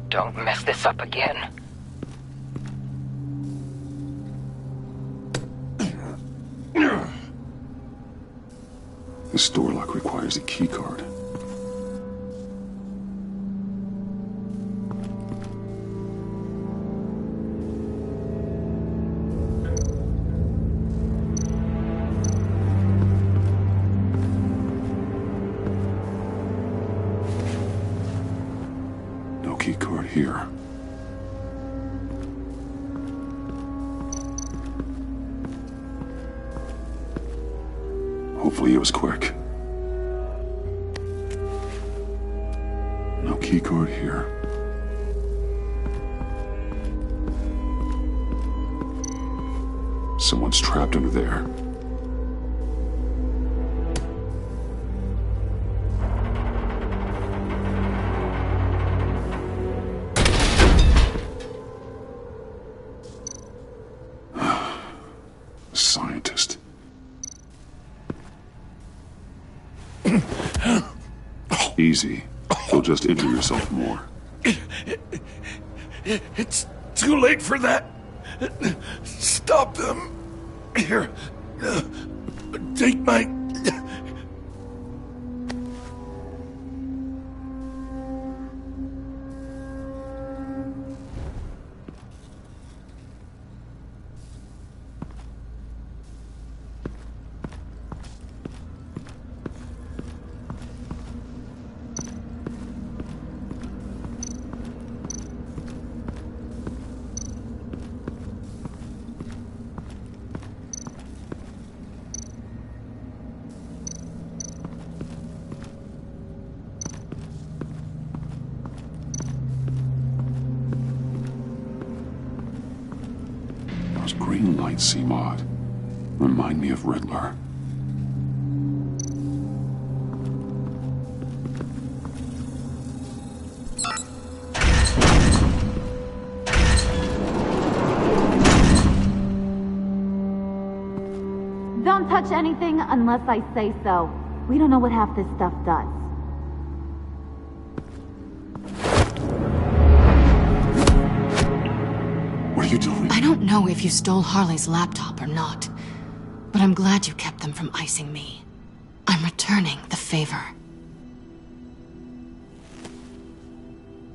Don't mess this up again. This door lock requires a keycard. No keycard here. Hopefully it was quick. No keycard here. Someone's trapped under there. Scientist. Easy. You'll just injure yourself more. It's too late for that. Stop them. Here. Take my... Those green lights seem odd. Remind me of Riddler. Don't touch anything unless I say so. We don't know what half this stuff does. What are you doing? I don't know if you stole Harley's laptop or not, but I'm glad you kept them from icing me. I'm returning the favor.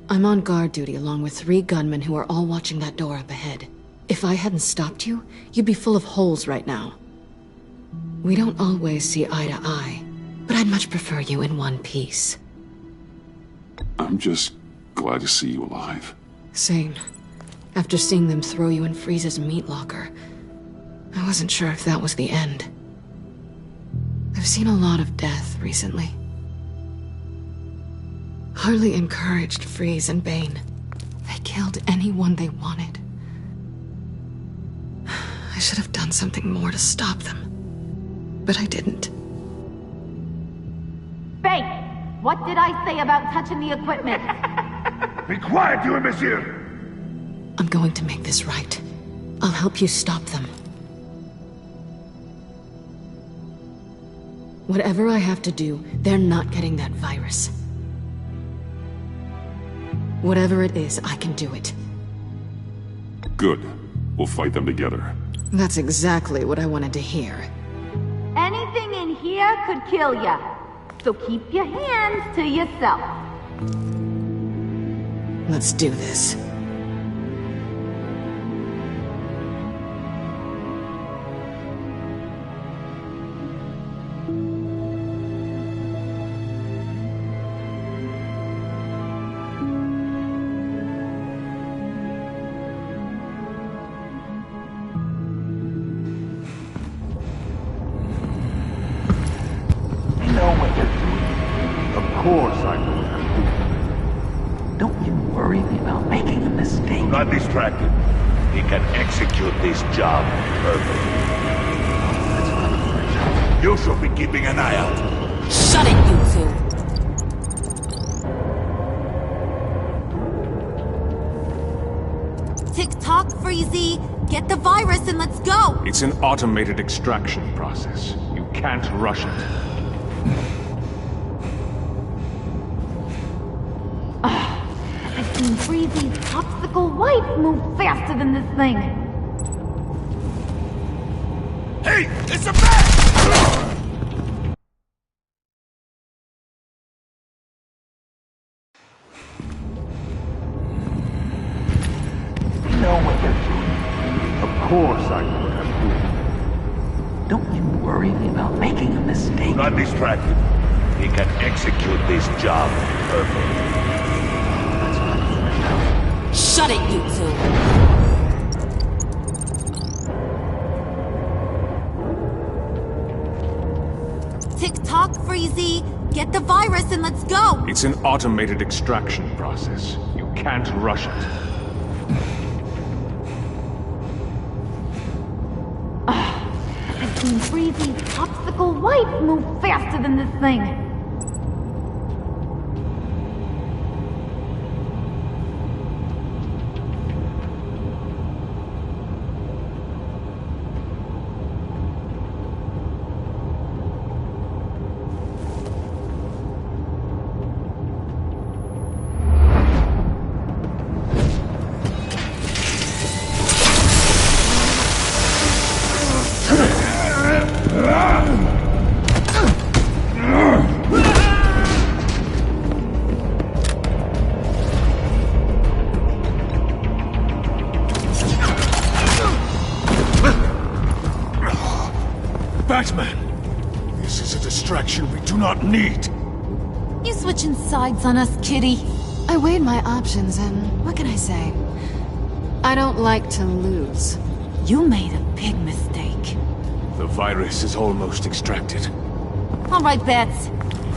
I'm on guard duty along with 3 gunmen who are all watching that door up ahead. If I hadn't stopped you, you'd be full of holes right now. We don't always see eye to eye, but I'd much prefer you in one piece. I'm just glad to see you alive. Same. After seeing them throw you in Freeze's meat locker, I wasn't sure if that was the end. I've seen a lot of death recently. Harley encouraged Freeze and Bane. They killed anyone they wanted. I should have done something more to stop them. But I didn't. Bane! What did I say about touching the equipment? Be quiet, you imbecile! I'm going to make this right. I'll help you stop them. Whatever I have to do, they're not getting that virus. Whatever it is, I can do it. Good. We'll fight them together. That's exactly what I wanted to hear. Anything in here could kill ya. So keep your hands to yourself. Let's do this. Of course I know what I'm doing. Don't you worry about making a mistake. Do not distracted. He can execute this job perfectly. You should be keeping an eye out. Shut it, you two! Tick-tock, Freezy! Get the virus and let's go! It's an automated extraction process. You can't rush it. I've seen Freezy's popsicle wife move faster than this thing. Hey! It's a bat! Know what you're doing. Of course I know what I'm doing. Don't you worry about making a mistake. Do not distracted. He can execute this job perfectly. Shut it, you two! Tick-tock, Freezy! Get the virus and let's go! It's an automated extraction process. You can't rush it. I've seen Freezy's popsicle wife move faster than this thing. Batman! This is a distraction we do not need. You switching sides on us, kitty? I weighed my options and what can I say? I don't like to lose. You made a big mistake. The virus is almost extracted. All right, Bats.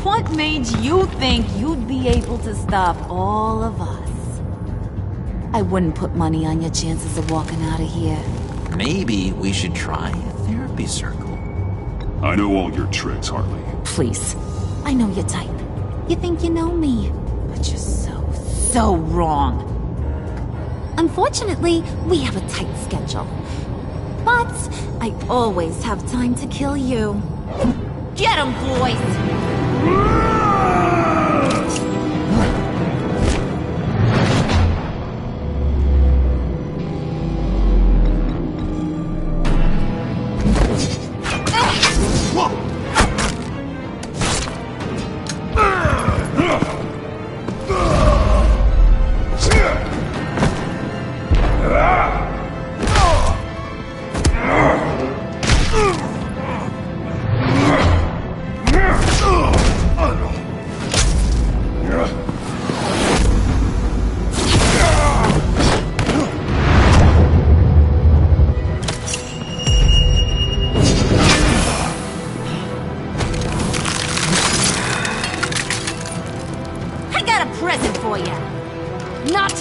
What made you think you'd be able to stop all of us? I wouldn't put money on your chances of walking out of here. Maybe we should try a therapy circle. I know all your tricks, Harley. Please. I know your type. You think you know me, but you're so wrong. Unfortunately, we have a tight schedule. But I always have time to kill you. Get 'em, boys!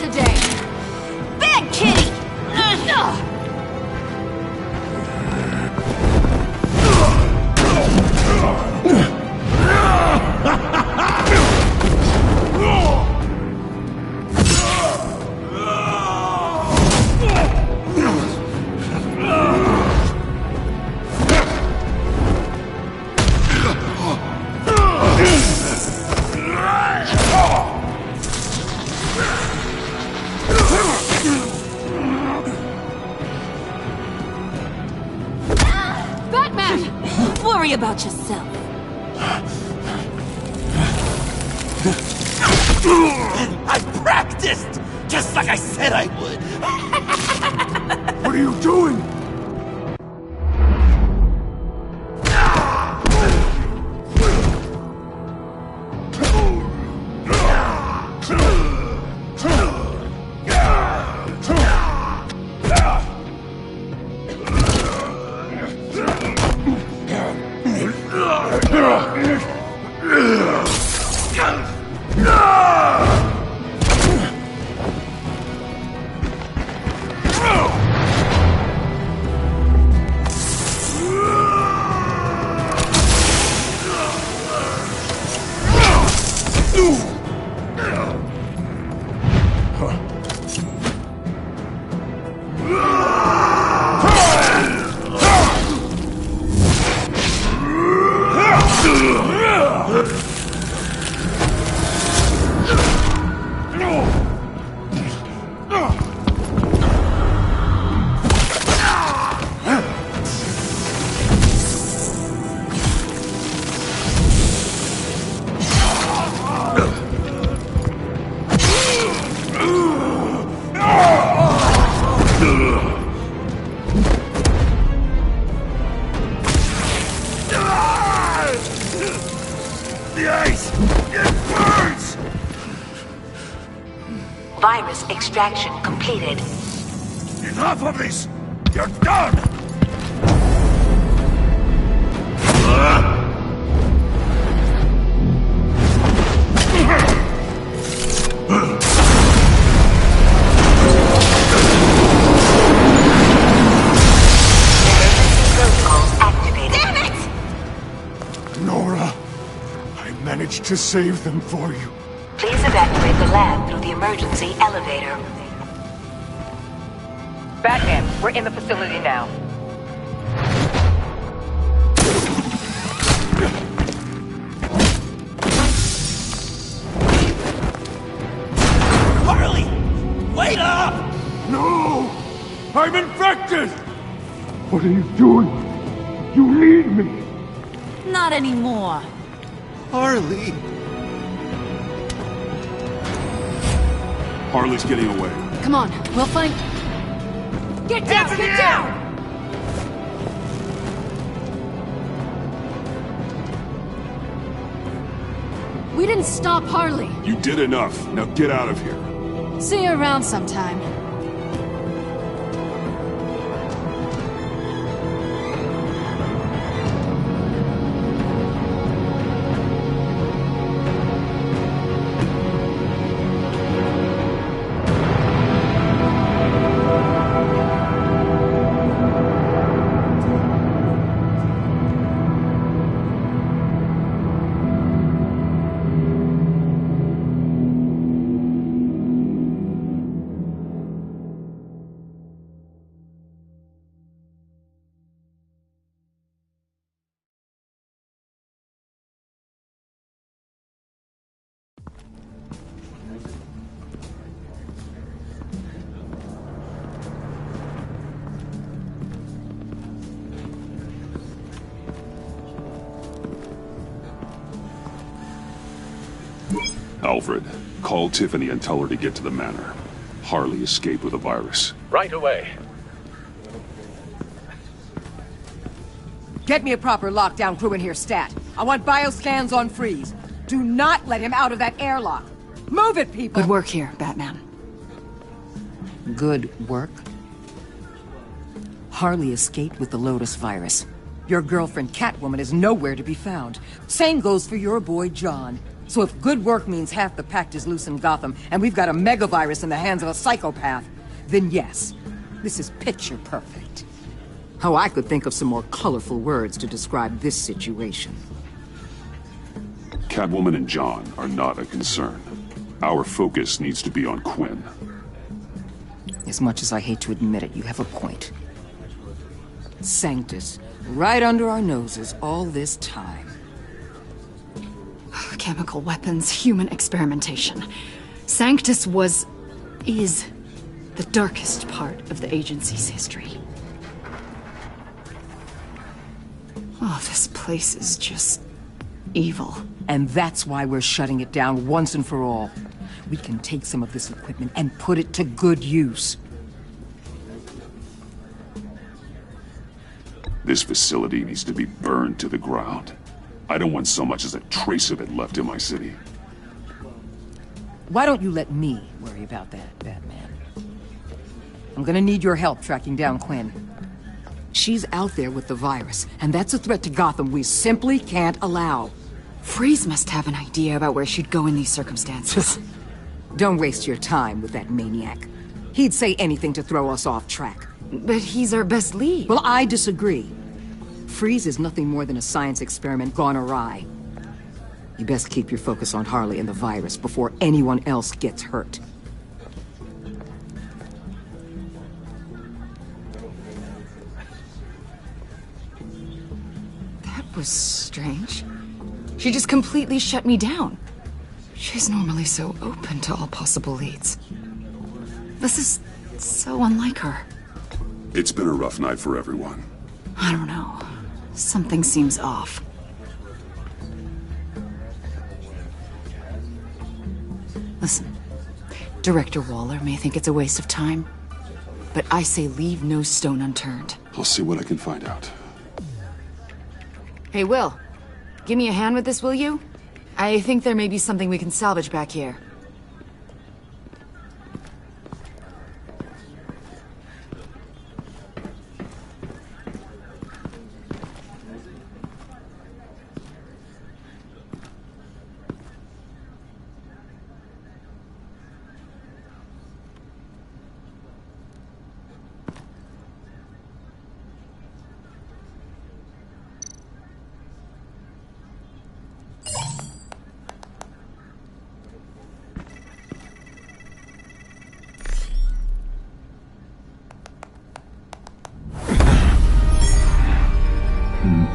today. Bad kitty! Batman! Worry about yourself. I practiced! Just like I said I would! What are you doing? Virus extraction completed. Enough of this! You're done! Nora, I managed to save them for you. Please evacuate the lab through the emergency elevator. Batman, we're in the facility now. Harley! Wait up! No! I'm infected! What are you doing? You need me! Not anymore. Harley! Harley's getting away. Come on, we'll find... Get down! Get down! We didn't stop Harley. You did enough. Now get out of here. See you around sometime. Alfred, call Tiffany and tell her to get to the manor. Harley escaped with a virus. Right away. Get me a proper lockdown crew in here, stat. I want bioscans on freeze. Do not let him out of that airlock. Move it, people! Good work here, Batman. Good work? Harley escaped with the Lotus virus. Your girlfriend Catwoman is nowhere to be found. Same goes for your boy John. So if good work means half the pact is loose in Gotham, and we've got a megavirus in the hands of a psychopath, then yes, this is picture perfect. Oh, I could think of some more colorful words to describe this situation. Catwoman and John are not a concern. Our focus needs to be on Quinn. As much as I hate to admit it, you have a point. Sanctus, right under our noses all this time. Chemical weapons, human experimentation. Sanctus is the darkest part of the agency's history. Oh, this place is just evil. And that's why we're shutting it down once and for all. We can take some of this equipment and put it to good use. This facility needs to be burned to the ground. I don't want so much as a trace of it left in my city. Why don't you let me worry about that, Batman? I'm gonna need your help tracking down Quinn. She's out there with the virus, and that's a threat to Gotham we simply can't allow. Freeze must have an idea about where she'd go in these circumstances. Don't waste your time with that maniac. He'd say anything to throw us off track. But he's our best lead. Well, I disagree. Freeze is nothing more than a science experiment gone awry. You best keep your focus on Harley and the virus before anyone else gets hurt. That was strange. She just completely shut me down. She's normally so open to all possible leads. This is so unlike her. It's been a rough night for everyone. I don't know. Something seems off. Listen, Director Waller may think it's a waste of time, but I say leave no stone unturned. I'll see what I can find out. Hey, Will. Give me a hand with this, will you? I think there may be something we can salvage back here.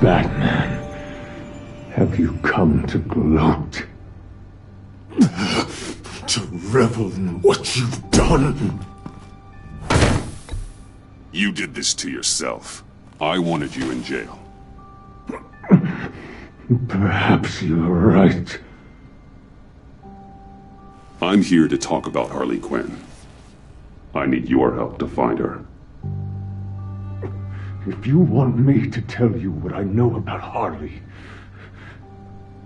Batman, have you come to gloat? To revel in what you've done? You did this to yourself. I wanted you in jail. Perhaps you're right. I'm here to talk about Harley Quinn. I need your help to find her. If you want me to tell you what I know about Harley,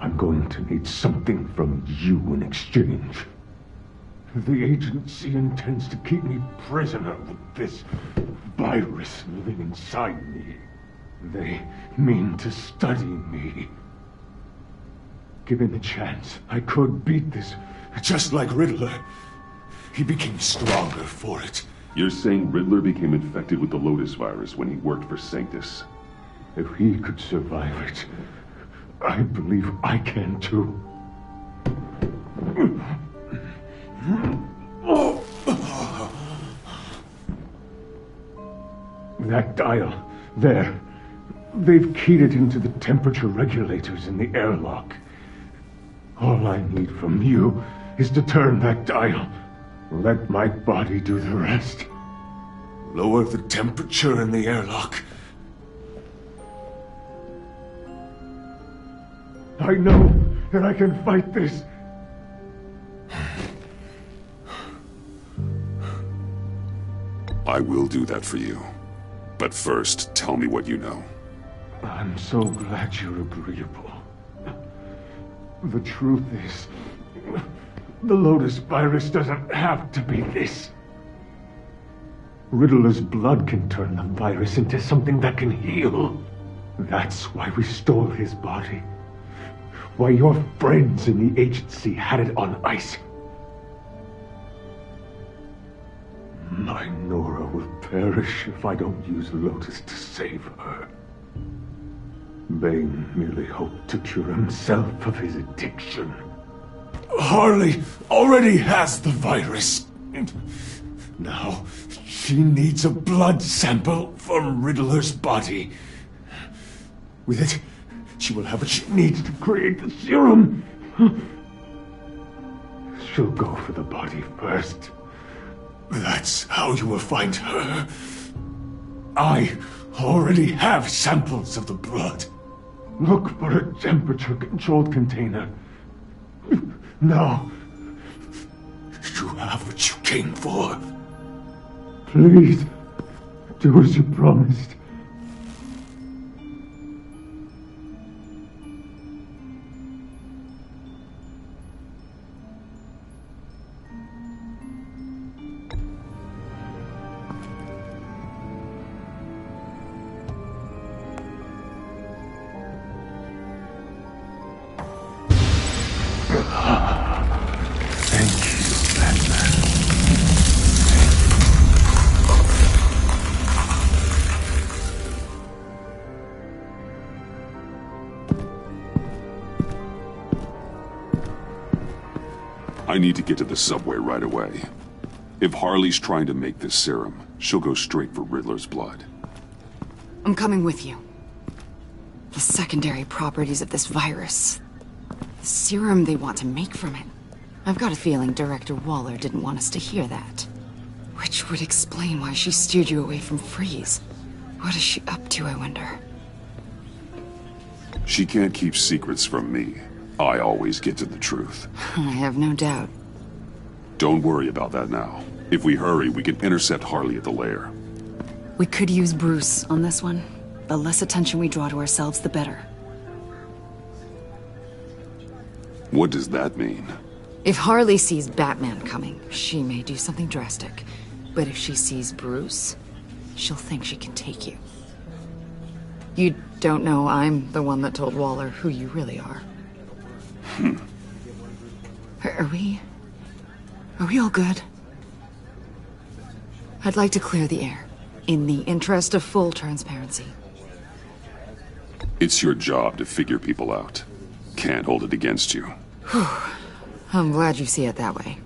I'm going to need something from you in exchange. The agency intends to keep me prisoner with this virus living inside me. They mean to study me. Given the chance, I could beat this, just like Riddler. He became stronger for it. You're saying Riddler became infected with the Lotus virus when he worked for Sanctus? If he could survive it, I believe I can too. That dial, there. They've keyed it into the temperature regulators in the airlock. All I need from you is to turn that dial. Let my body do the rest. Lower the temperature in the airlock. I know that I can fight this. I will do that for you. But first, tell me what you know. I'm so glad you're agreeable. The truth is, the Lotus virus doesn't have to be this. Riddler's blood can turn the virus into something that can heal. That's why we stole his body. why your friends in the agency had it on ice. My Nora will perish if I don't use Lotus to save her. Bane merely hoped to cure himself of his addiction. Harley already has the virus. Now, she needs a blood sample from Riddler's body. With it, she will have what she needs to create the serum. She'll go for the body first. That's how you will find her. I already have samples of the blood. Look for a temperature-controlled container. Now, you have what you came for. Please, do as you promised. I need to get to the subway right away. If Harley's trying to make this serum, she'll go straight for Riddler's blood. I'm coming with you. The secondary properties of this virus. The serum they want to make from it. I've got a feeling Director Waller didn't want us to hear that. Which would explain why she steered you away from Freeze. What is she up to, I wonder? She can't keep secrets from me. I always get to the truth. I have no doubt. Don't worry about that now. If we hurry, we can intercept Harley at the lair. We could use Bruce on this one. The less attention we draw to ourselves, the better. What does that mean? If Harley sees Batman coming, she may do something drastic. But if she sees Bruce, she'll think she can take you. You don't know I'm the one that told Waller who you really are. Are we all good? I'd like to clear the air, in the interest of full transparency. It's your job to figure people out. Can't hold it against you. Whew. I'm glad you see it that way.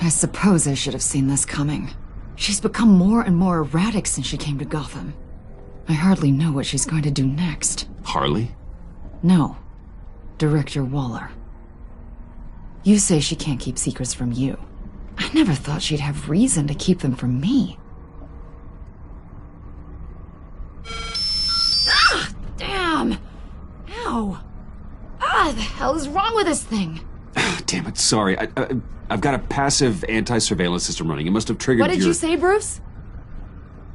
I suppose I should have seen this coming. She's become more and more erratic since she came to Gotham. I hardly know what she's going to do next. Harley? No. Director Waller. You say she can't keep secrets from you. I never thought she'd have reason to keep them from me. Ah! Damn! Ow! Ah, the hell is wrong with this thing? Damn it, sorry. I've got a passive anti-surveillance system running. It must have triggered What did you say, Bruce?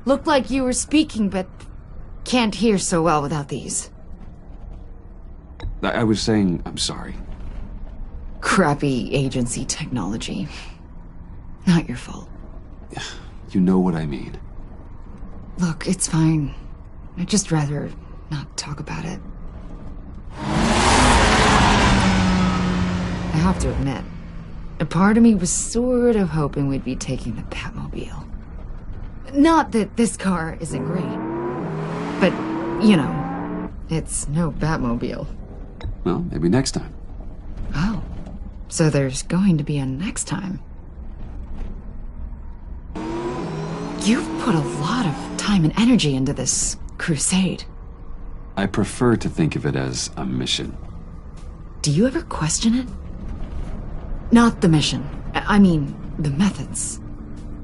Looked like you were speaking, but can't hear so well without these. I was saying, I'm sorry. Crappy agency technology. Not your fault. You know what I mean. Look, it's fine. I'd just rather not talk about it. I have to admit, a part of me was sort of hoping we'd be taking the Batmobile. Not that this car isn't great, but, you know, it's no Batmobile. Well, maybe next time. Oh, so there's going to be a next time. You've put a lot of time and energy into this crusade. I prefer to think of it as a mission. Do you ever question it? Not the mission. I mean, the methods.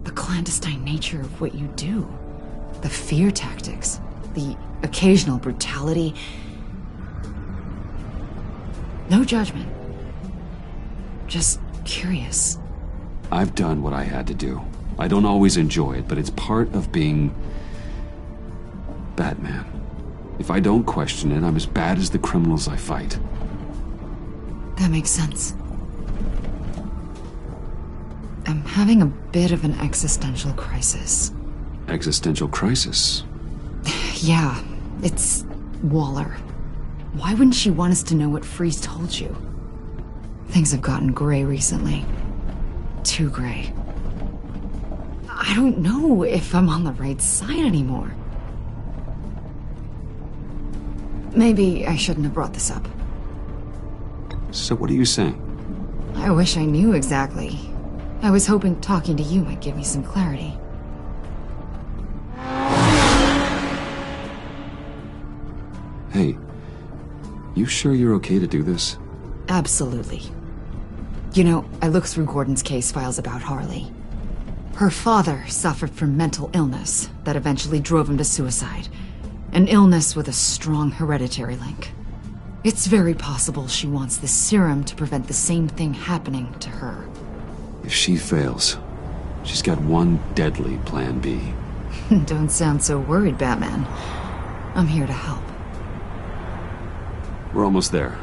The clandestine nature of what you do. The fear tactics. The occasional brutality. No judgment. Just curious. I've done what I had to do. I don't always enjoy it, but it's part of being Batman. If I don't question it, I'm as bad as the criminals I fight. That makes sense. I'm having a bit of an existential crisis. Existential crisis? Yeah, it's Waller. Why wouldn't she want us to know what Freeze told you? Things have gotten gray recently. Too gray. I don't know if I'm on the right side anymore. Maybe I shouldn't have brought this up. So what are you saying? I wish I knew exactly. I was hoping talking to you might give me some clarity. Hey, you sure you're okay to do this? Absolutely. You know, I looked through Gordon's case files about Harley. Her father suffered from mental illness that eventually drove him to suicide. An illness with a strong hereditary link. It's very possible she wants this serum to prevent the same thing happening to her. If she fails, she's got one deadly plan B. Don't sound so worried, Batman. I'm here to help. We're almost there.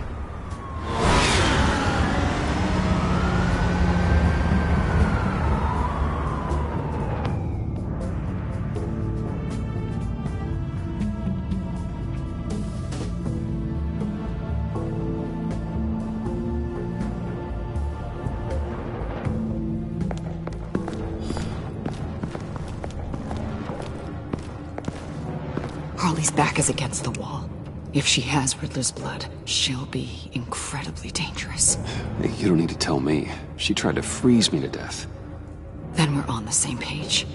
Harley's back is against the wall. If she has Riddler's blood, she'll be incredibly dangerous. Hey, you don't need to tell me. She tried to freeze me to death. Then we're on the same page.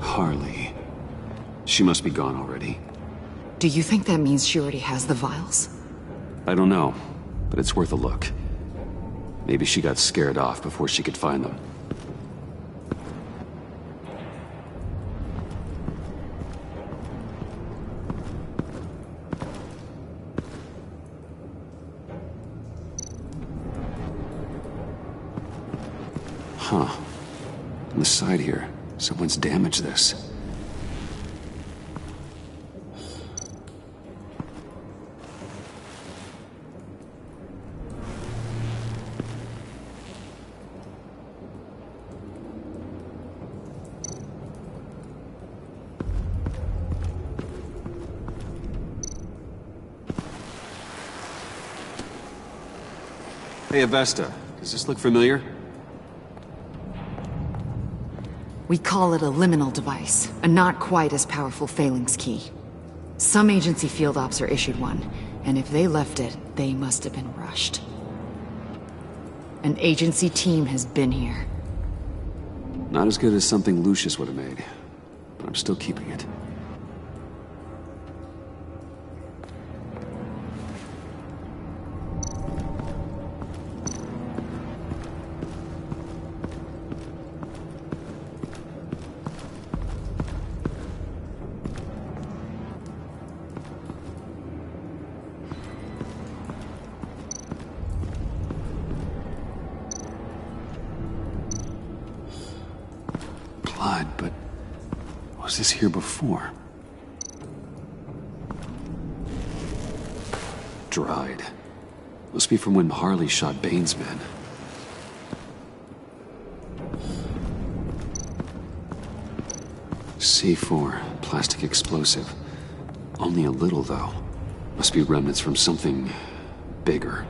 Harley. She must be gone already. Do you think that means she already has the vials? I don't know, but it's worth a look. Maybe she got scared off before she could find them. Huh. On the side here, someone's damaged this. Hey, Avesta, does this look familiar? We call it a liminal device, a not quite as powerful phalanx key. Some agency field ops are issued one, and if they left it, they must have been rushed. An agency team has been here. Not as good as something Lucius would have made, but I'm still keeping it. Blood, but was this here before? Dried. Must be from when Harley shot Bane's men. C4, plastic explosive. Only a little, though. Must be remnants from something bigger.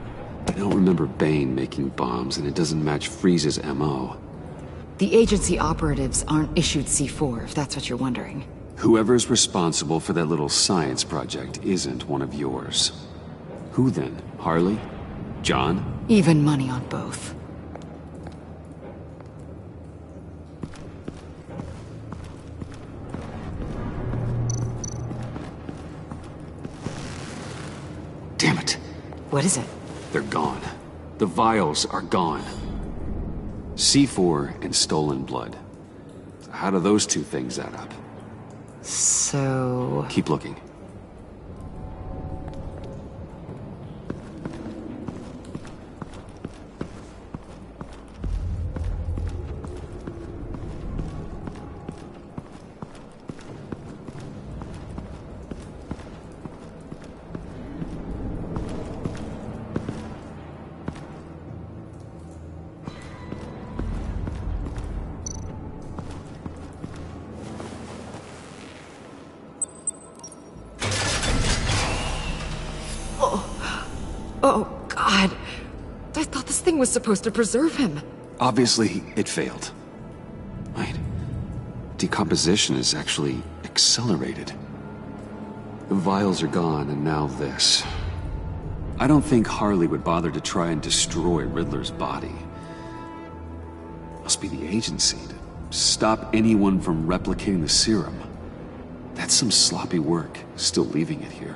I don't remember Bane making bombs, and it doesn't match Freeze's MO. The agency operatives aren't issued C4, if that's what you're wondering. Whoever's responsible for that little science project isn't one of yours. Who then? Harley? John? Even money on both. Damn it. What is it? They're gone. The vials are gone. C4 and stolen blood. How do those two things add up? So... Keep looking. Oh, God. I thought this thing was supposed to preserve him. Obviously, it failed. Wait. Decomposition is actually accelerated. The vials are gone, and now this. I don't think Harley would bother to try and destroy Riddler's body. Must be the agency to stop anyone from replicating the serum. That's some sloppy work, still leaving it here.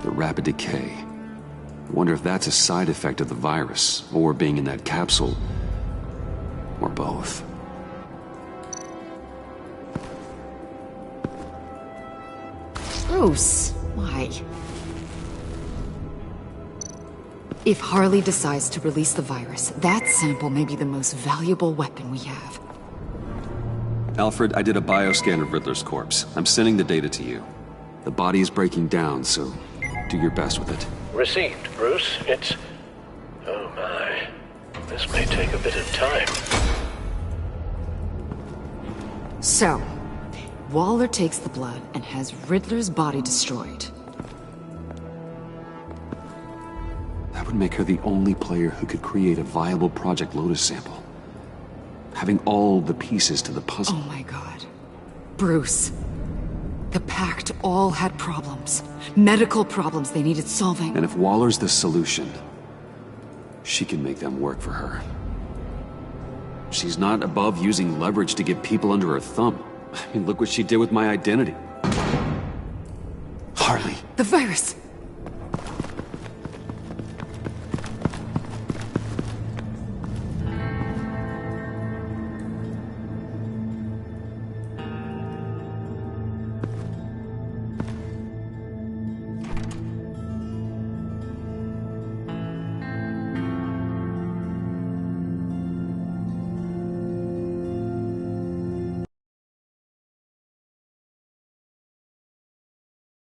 The rapid decay. I wonder if that's a side effect of the virus, or being in that capsule, or both. Bruce, why? If Harley decides to release the virus, that sample may be the most valuable weapon we have. Alfred, I did a bioscan of Riddler's corpse. I'm sending the data to you. The body is breaking down, so do your best with it. Received, Bruce. It's... Oh my. This may take a bit of time. So, Waller takes the blood and has Riddler's body destroyed. That would make her the only player who could create a viable Project Lotus sample. Having all the pieces to the puzzle. Oh my God. Bruce. The Pact all had problems. Medical problems they needed solving. And if Waller's the solution, she can make them work for her. She's not above using leverage to get people under her thumb. I mean, look what she did with my identity. Harley. The virus!